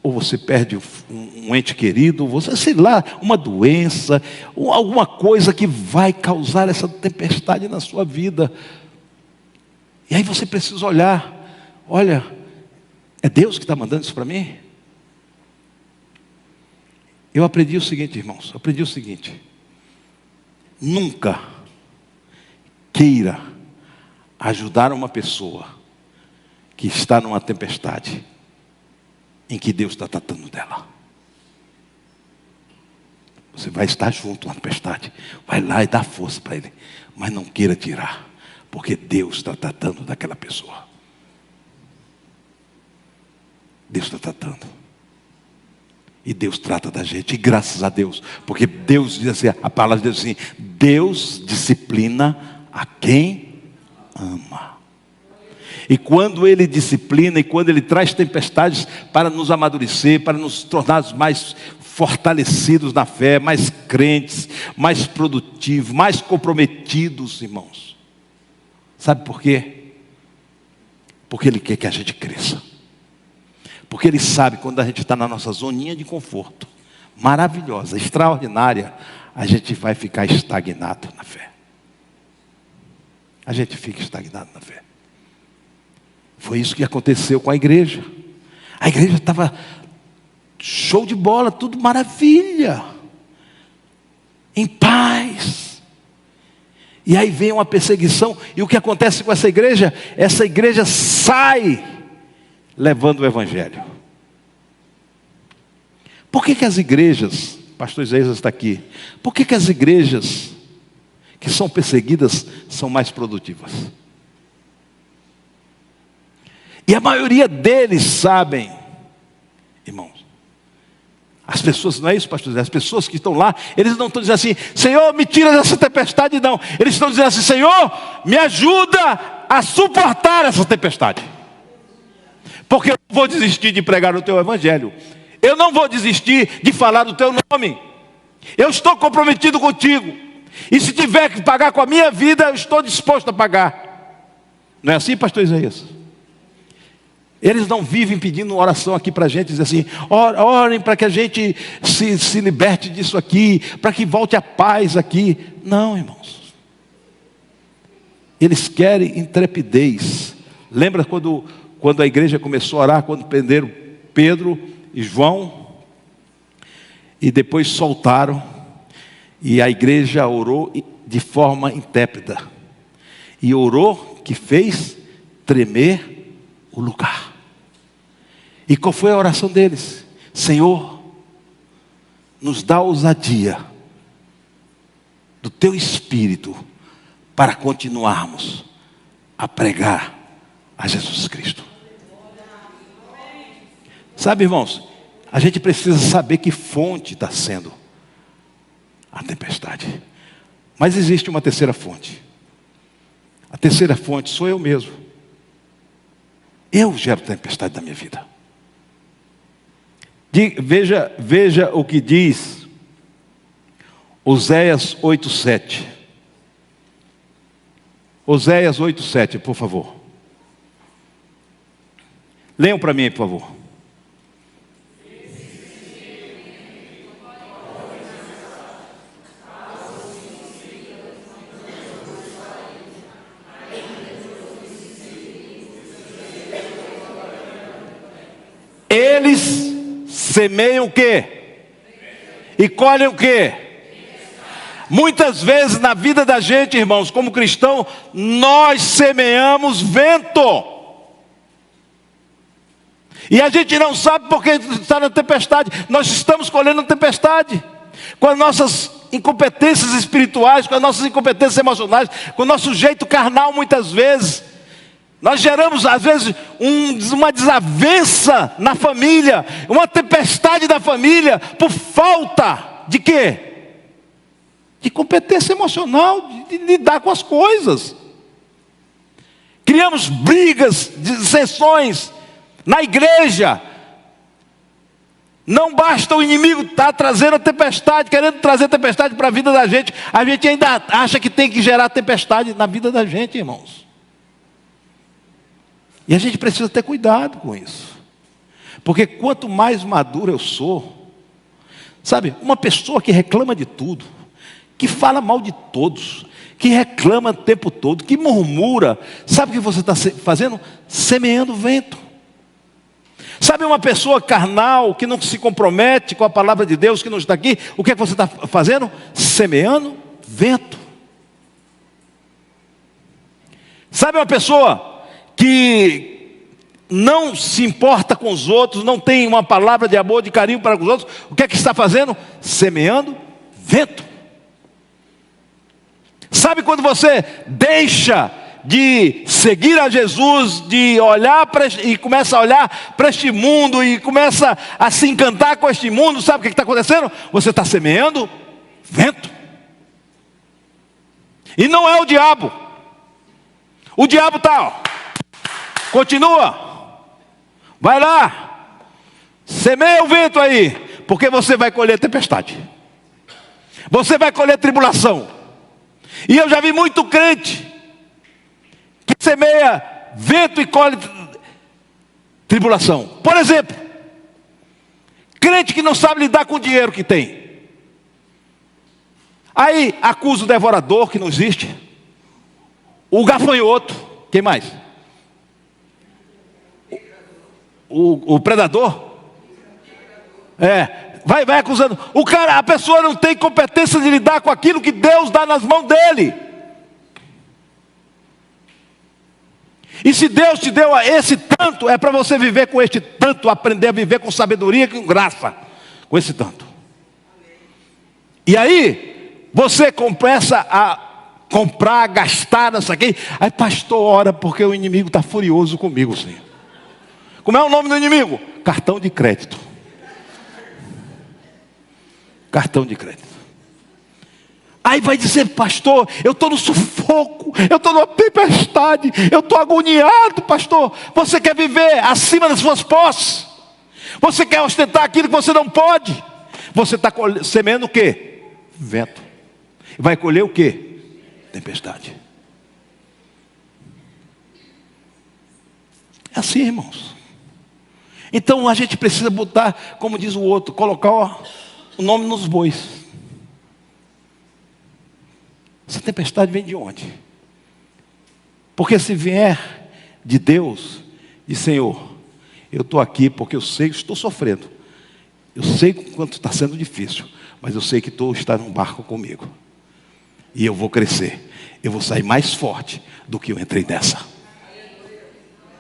ou você perde um ente querido, você, sei lá, uma doença, ou alguma coisa que vai causar essa tempestade na sua vida. E aí você precisa olhar, olha, é Deus que está mandando isso para mim? Eu aprendi o seguinte, irmãos, nunca queira ajudar uma pessoa que está numa tempestade em que Deus está tratando dela. Você vai estar junto na tempestade, vai lá e dá força para ele, mas não queira tirar, porque Deus está tratando daquela pessoa. Deus está tratando. E Deus trata da gente, e graças a Deus, porque Deus diz assim, a palavra diz assim, Deus disciplina a quem ama. E quando Ele disciplina, e quando Ele traz tempestades para nos amadurecer, para nos tornar mais fortalecidos na fé, mais crentes, mais produtivos, mais comprometidos, irmãos. Sabe por quê? Porque Ele quer que a gente cresça. Porque Ele sabe quando a gente está na nossa zoninha de conforto, maravilhosa, extraordinária, a gente vai ficar estagnado na fé. A gente fica estagnado na fé. Foi isso que aconteceu com a igreja. A igreja estava show de bola, tudo maravilha, em paz. E aí vem uma perseguição, e o que acontece com essa igreja? Essa igreja sai levando o evangelho. Por que as igrejas, pastor Isaías está aqui, por que as igrejas que são perseguidas são mais produtivas? E a maioria deles sabem, irmãos, as pessoas, não é isso, pastor Zé? As pessoas que estão lá, eles não estão dizendo assim, Senhor, me tira dessa tempestade, não. Eles estão dizendo assim, Senhor, me ajuda a suportar essa tempestade. Porque eu não vou desistir de pregar o teu evangelho. Eu não vou desistir de falar do teu nome. Eu estou comprometido contigo. E se tiver que pagar com a minha vida, eu estou disposto a pagar. Não é assim, pastor Isaías? Eles não vivem pedindo oração aqui para a gente, dizer assim, orem para que a gente se liberte disso aqui, para que volte a paz aqui. Não, irmãos. Eles querem intrepidez. Lembra quando a igreja começou a orar, quando prenderam Pedro e João, e depois soltaram, e a igreja orou de forma intrépida, e orou que fez tremer o lugar. E qual foi a oração deles? Senhor, nos dá ousadia do teu Espírito para continuarmos a pregar a Jesus Cristo. Sabe, irmãos, a gente precisa saber que fonte está sendo a tempestade. Mas existe uma terceira fonte. A terceira fonte sou eu mesmo. Eu gero tempestade na minha vida. Veja o que diz Oséias 8:7. Oséias 8:7, por favor. Leiam para mim, por favor. Eles semeiam o quê? E colhem o quê? Muitas vezes na vida da gente, irmãos, como cristão, nós semeamos vento. E a gente não sabe porque está na tempestade. Nós estamos colhendo tempestade. Com as nossas incompetências espirituais, com as nossas incompetências emocionais, com o nosso jeito carnal muitas vezes. Nós geramos às vezes uma desavença na família, uma tempestade da família, por falta de quê? De competência emocional, de lidar com as coisas. Criamos brigas, dissensões na igreja. Não basta o inimigo estar trazendo a tempestade, querendo trazer tempestade para a vida da gente. A gente ainda acha que tem que gerar tempestade na vida da gente, irmãos. E a gente precisa ter cuidado com isso. Porque quanto mais maduro eu sou, sabe, uma pessoa que reclama de tudo, que fala mal de todos, que reclama o tempo todo, que murmura, sabe o que você está fazendo? Semeando vento. Sabe uma pessoa carnal, que não se compromete com a palavra de Deus, que não está aqui, o que é que você está fazendo? Semeando vento. Sabe uma pessoa que não se importa com os outros, não tem uma palavra de amor, de carinho para os outros, o que é que está fazendo? Semeando vento. Sabe quando você deixa de seguir a Jesus, de olhar e começa a olhar para este mundo e começa a se encantar com este mundo, sabe o que está acontecendo? Você está semeando vento. E não é o diabo. O diabo está, continua, vai lá, semeia o vento aí, porque você vai colher tempestade, você vai colher tribulação. E eu já vi muito crente que semeia vento e colhe tribulação. Por exemplo, crente que não sabe lidar com o dinheiro que tem. Aí acusa o devorador, que não existe. O gafanhoto. Quem mais? O predador. Vai acusando. A pessoa não tem competência de lidar com aquilo que Deus dá nas mãos dele. E se Deus te deu esse tanto, é para você viver com este tanto, aprender a viver com sabedoria e com graça, com esse tanto. E aí, você começa a comprar, gastar, não sei o quê. Aí, pastor, ora, porque o inimigo está furioso comigo, Senhor. Como é o nome do inimigo? Cartão de crédito. Cartão de crédito. Aí vai dizer, pastor, eu estou no sufoco, eu estou numa tempestade, eu estou agoniado, pastor. Você quer viver acima das suas posses? Você quer ostentar aquilo que você não pode? Você está semeando o quê? Vento. Vai colher o quê? Tempestade. É assim, irmãos. Então a gente precisa botar, como diz o outro, colocar o nome nos bois. Essa tempestade vem de onde? Porque se vier de Deus, diz, Senhor, eu estou aqui porque eu sei que estou sofrendo. Eu sei quanto está sendo difícil, mas eu sei que tu está num barco comigo. E eu vou crescer. Eu vou sair mais forte do que eu entrei nessa.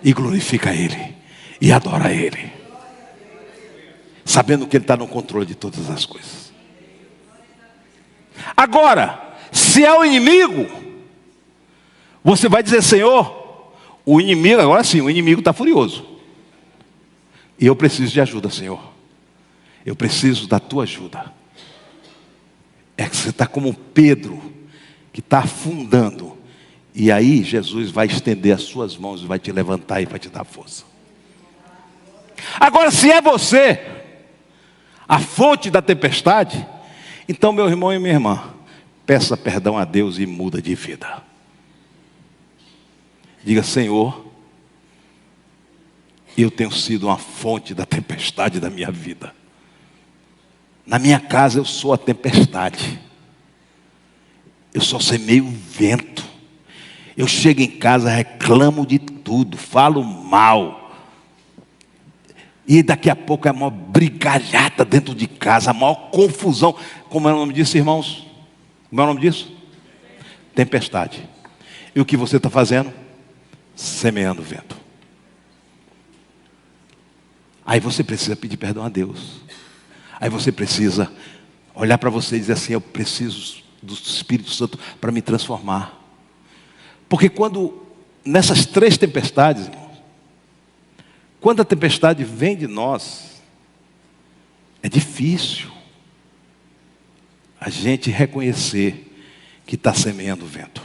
E glorifica Ele. E adora Ele. Sabendo que Ele está no controle de todas as coisas. Agora, se é o inimigo, você vai dizer, Senhor, o inimigo, agora sim, o inimigo está furioso. E eu preciso de ajuda, Senhor. Eu preciso da tua ajuda. É que você está como Pedro, que está afundando. E aí Jesus vai estender as suas mãos e vai te levantar e vai te dar força. Agora, se é você a fonte da tempestade, então, meu irmão e minha irmã, peça perdão a Deus e muda de vida. Diga, Senhor, eu tenho sido uma fonte da tempestade da minha vida. Na minha casa eu sou a tempestade. Eu só semeio vento. Eu chego em casa, reclamo de tudo, falo mal. E daqui a pouco é a maior brigalhada dentro de casa, a maior confusão. Como é o nome disso, irmãos? Como é o nome disso? Tempestade. E o que você está fazendo? Semeando vento. Aí você precisa pedir perdão a Deus. Aí você precisa olhar para você e dizer assim: eu preciso do Espírito Santo para me transformar. Porque nessas 3 tempestades, irmãos, quando a tempestade vem de nós, é difícil a gente reconhecer que está semeando o vento.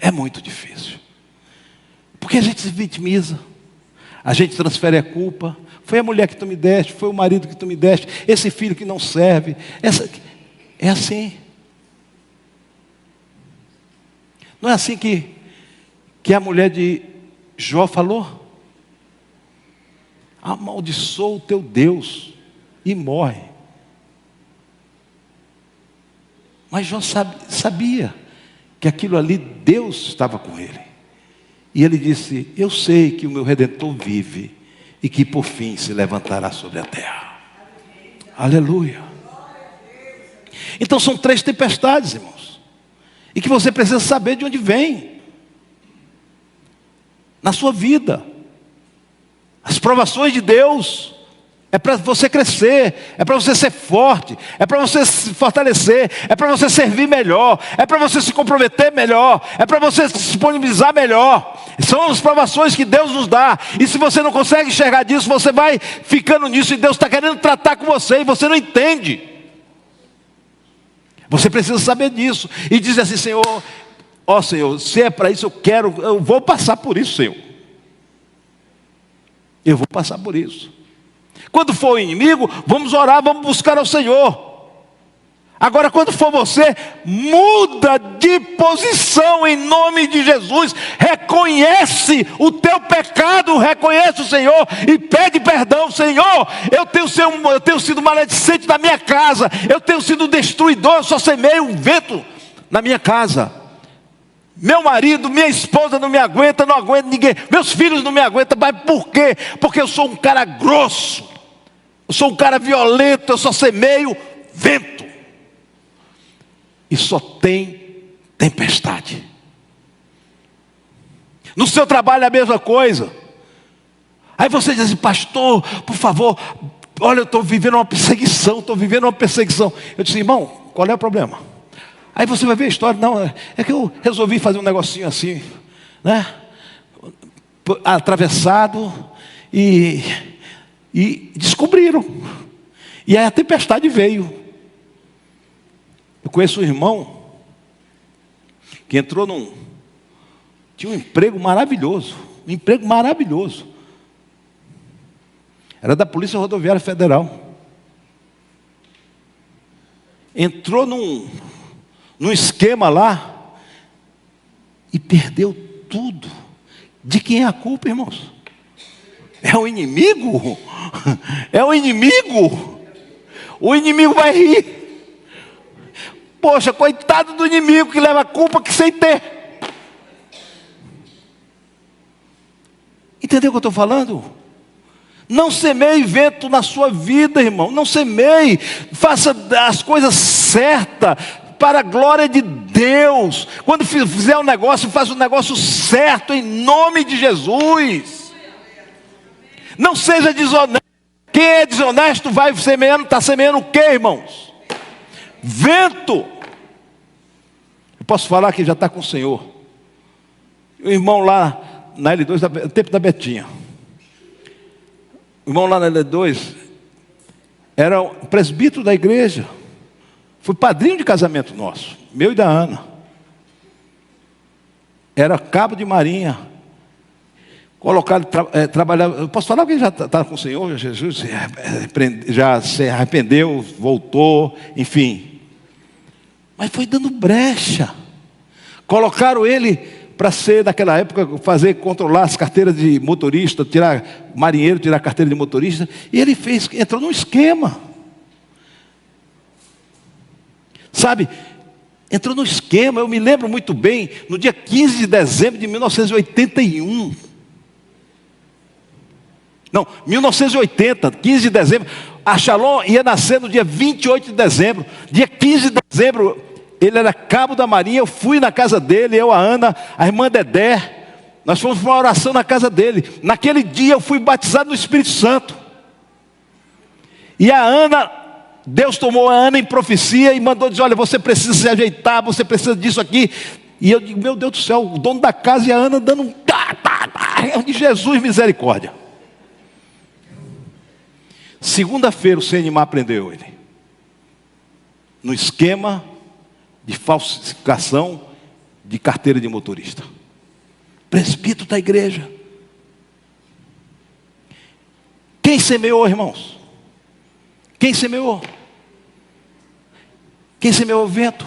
É muito difícil. Porque a gente se vitimiza. A gente transfere a culpa. Foi a mulher que tu me deste, foi o marido que tu me deste, esse filho que não serve. É assim. Não é assim que a mulher de Jó falou? Amaldiçoa o teu Deus e morre. Mas Jó sabia que aquilo ali, Deus estava com ele. E ele disse: eu sei que o meu Redentor vive e que por fim se levantará sobre a terra. Aleluia. Então são 3 tempestades, irmãos, e que você precisa saber de onde vem na sua vida. As provações de Deus é para você crescer, é para você ser forte, é para você se fortalecer, é para você servir melhor, é para você se comprometer melhor, é para você se disponibilizar melhor. São as provações que Deus nos dá. E se você não consegue enxergar disso, você vai ficando nisso e Deus está querendo tratar com você e você não entende. Você precisa saber disso e dizer assim: Senhor, ó Senhor, se é para isso eu vou passar por isso, Senhor. Eu vou passar por isso. Quando for o inimigo, vamos orar, vamos buscar ao Senhor. Agora, quando for você, muda de posição em nome de Jesus. Reconhece o teu pecado, reconhece o Senhor e pede perdão. Senhor, eu tenho sido maledicente na minha casa, eu tenho sido destruidor, eu só semeio um vento na minha casa. Meu marido, minha esposa não me aguenta, não aguenta ninguém. Meus filhos não me aguentam, mas por quê? Porque eu sou um cara grosso, eu sou um cara violento, eu só semeio vento. E só tem tempestade. No seu trabalho é a mesma coisa. Aí você diz assim: pastor, por favor, olha, eu estou vivendo uma perseguição, Eu disse: irmão, qual é o problema? Aí você vai ver a história. Não, é que eu resolvi fazer um negocinho assim, né? Atravessado, e descobriram. E aí a tempestade veio. Eu conheço um irmão que entrou tinha um emprego maravilhoso. Era da Polícia Rodoviária Federal. Entrou num esquema lá e perdeu tudo. De quem é a culpa, irmãos? É o inimigo? É o inimigo. O inimigo vai rir. Poxa, coitado do inimigo que leva a culpa que sem ter. Entendeu o que eu estou falando? Não semeie vento na sua vida, irmão. Não semeie. Faça as coisas certas, para a glória de Deus. Quando fizer um negócio, faça o negócio certo, em nome de Jesus. Não seja desonesto. Quem é desonesto vai semeando, está semeando o quê, irmãos? Vento. Eu posso falar que já está com o Senhor. O irmão lá na L2, tempo da Betinha. O irmão lá na L2 era o presbítero da igreja. Foi padrinho de casamento nosso, meu e da Ana. Era cabo de marinha. Colocado, trabalhava. Eu posso falar que ele já está com o Senhor, Jesus já se arrependeu, voltou, enfim. Mas foi dando brecha. Colocaram ele para ser, naquela época, controlar as carteiras de motorista, tirar a carteira de motorista. E ele entrou num esquema. Sabe, entrou no esquema. Eu me lembro muito bem, no dia 15 de dezembro de 1981. Não, 1980, 15 de dezembro. A Shalom ia nascer no dia 28 de dezembro. Dia 15 de dezembro, ele era cabo da marinha. Eu fui na casa dele, eu, a Ana, a irmã Dedé. Nós fomos para uma oração na casa dele. Naquele dia eu fui batizado no Espírito Santo. E a Ana, Deus tomou a Ana em profecia e mandou dizer: olha, você precisa se ajeitar, você precisa disso aqui. E eu digo: meu Deus do céu, o dono da casa e a Ana dando um de Jesus, misericórdia. Segunda-feira o CNMA prendeu ele no esquema de falsificação de carteira de motorista. Presbítero da igreja. Quem semeou, irmãos? Quem semeou? Quem semeou o vento?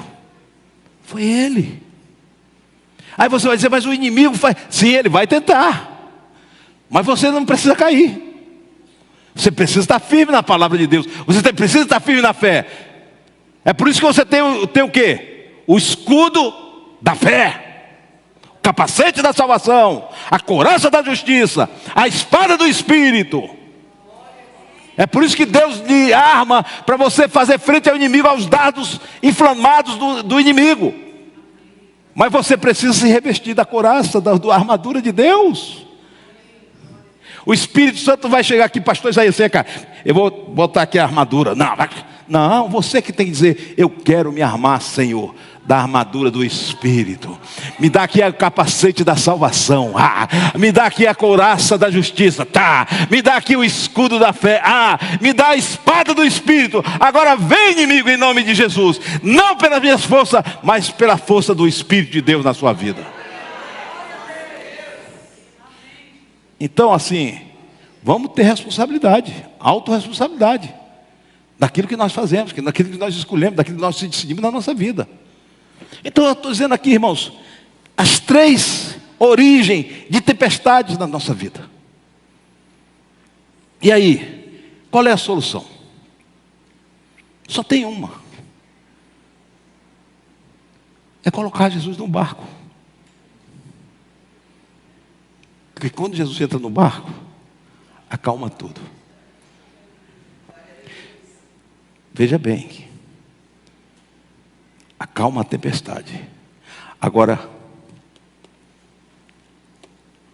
Foi ele. Aí você vai dizer: mas o inimigo faz. Sim, ele vai tentar, mas você não precisa cair. Você precisa estar firme na palavra de Deus. Você precisa estar firme na fé. É por isso que você tem o quê? O escudo da fé, o capacete da salvação, a couraça da justiça, a espada do Espírito. É por isso que Deus lhe arma para você fazer frente ao inimigo, aos dardos inflamados do inimigo. Mas você precisa se revestir da couraça, da armadura de Deus. O Espírito Santo vai chegar aqui: pastor Isaías, cara, eu vou botar aqui a armadura. Não, você que tem que dizer: eu quero me armar, Senhor, da armadura do Espírito. Me dá aqui o capacete da salvação. Me dá aqui a couraça da justiça. Me dá aqui o escudo da fé. Me dá a espada do Espírito. Agora vem, inimigo, em nome de Jesus. Não pelas minhas forças, mas pela força do Espírito de Deus na sua vida. Então, assim, vamos ter responsabilidade, autorresponsabilidade daquilo que nós fazemos, daquilo que nós escolhemos, daquilo que nós decidimos na nossa vida. Então eu estou dizendo aqui, irmãos, as 3 origens de tempestades na nossa vida. E aí, qual é a solução? Só tem uma: é colocar Jesus no barco. Porque quando Jesus entra no barco, acalma tudo. Veja bem, acalma a tempestade. Agora,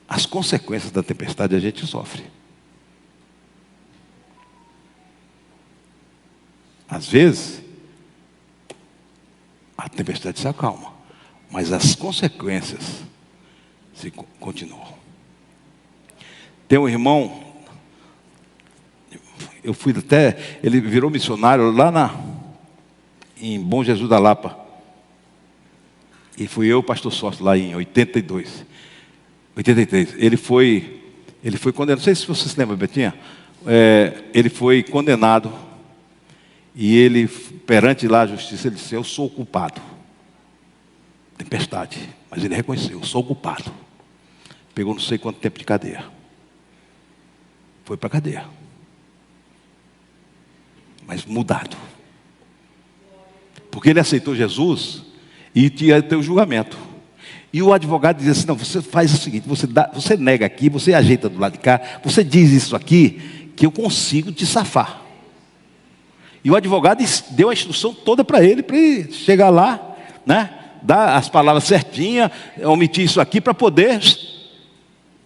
as consequências da tempestade a gente sofre. Às vezes, a tempestade se acalma, mas as consequências continuam. Tem um irmão, eu fui até, ele virou missionário lá em Bom Jesus da Lapa. E fui eu, pastor Sócio, lá em 83. Ele foi condenado. Não sei se você se lembra, Betinha. Ele foi condenado. E ele, perante lá a justiça, ele disse: eu sou o culpado. Tempestade. Mas ele reconheceu: eu sou o culpado. Pegou não sei quanto tempo de cadeia. Foi para a cadeia. Mas mudado. Porque ele aceitou Jesus e tinha ter o julgamento. E o advogado dizia assim: não, você faz o seguinte, você nega aqui, você ajeita do lado de cá, você diz isso aqui, que eu consigo te safar. E o advogado deu a instrução toda para ele chegar lá, né? Dar as palavras certinhas, omitir isso aqui para poder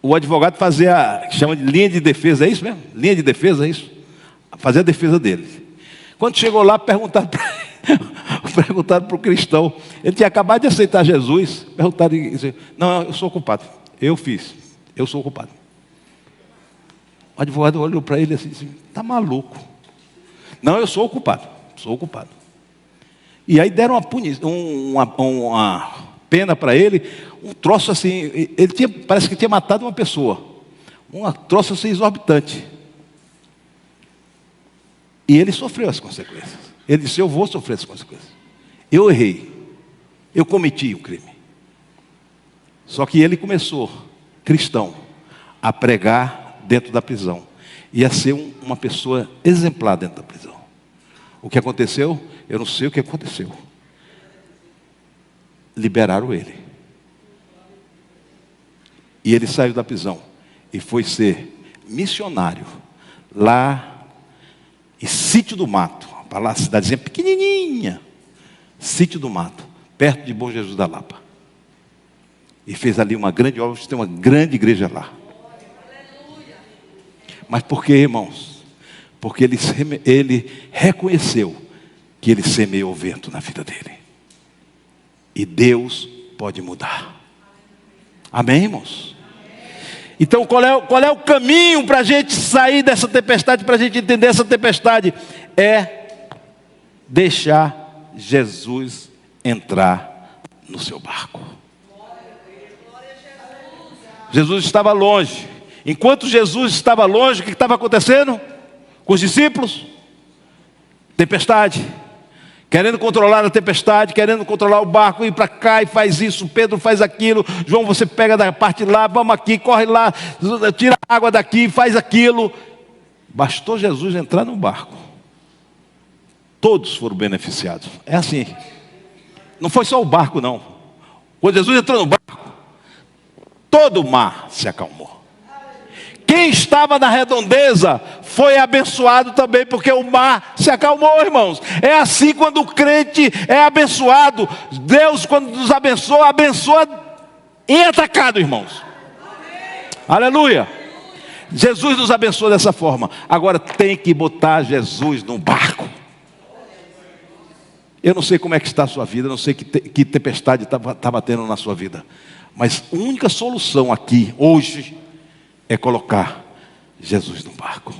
o advogado fazer que chama de linha de defesa, é isso mesmo? Linha de defesa, é isso? Fazer a defesa dele. Quando chegou lá, perguntaram para o cristão, ele tinha acabado de aceitar Jesus, perguntaram e disse: não, eu sou culpado, eu sou culpado. O advogado olhou para ele assim, está maluco? Não, eu sou o culpado, sou o culpado. E aí deram uma pena para ele, um troço assim, parece que tinha matado uma pessoa, um troço assim exorbitante. E ele sofreu as consequências. Ele disse: eu vou sofrer as consequências. Eu errei, eu cometi o crime. Só que ele começou, cristão, a pregar dentro da prisão. E a ser uma pessoa exemplar dentro da prisão. O que aconteceu? Eu não sei o que aconteceu. Liberaram ele. E ele saiu da prisão e foi ser missionário lá em Sítio do Mato, uma cidadezinha pequenininha, Sítio do Mato, perto de Bom Jesus da Lapa. e fez ali uma grande obra. Tem uma grande igreja lá. Mas por quê, irmãos? Porque ele reconheceu que ele semeou o vento na vida dele. E Deus pode mudar. Amém, irmãos? Então qual é o caminho para a gente sair dessa tempestade, para a gente entender essa tempestade? É deixar Jesus entrar no seu barco. Jesus estava longe. Enquanto Jesus estava longe, o que estava acontecendo com os discípulos? Tempestade. Querendo controlar a tempestade, querendo controlar o barco, ir para cá e faz isso, Pedro faz aquilo, João, você pega da parte lá, vamos aqui, corre lá, tira a água daqui, faz aquilo. Bastou Jesus entrar no barco, todos foram beneficiados. É assim, não foi só o barco não. Quando Jesus entrou no barco, todo o mar se acalmou. Quem estava na redondeza foi abençoado também, porque o mar se acalmou, irmãos. É assim quando o crente é abençoado. Deus, quando nos abençoa, abençoa em atacado, irmãos. Aleluia. Jesus nos abençoa dessa forma. Agora tem que botar Jesus no barco. Eu não sei como é que está a sua vida, não sei que tempestade está batendo na sua vida. Mas a única solução aqui, hoje, é colocar Jesus no barco.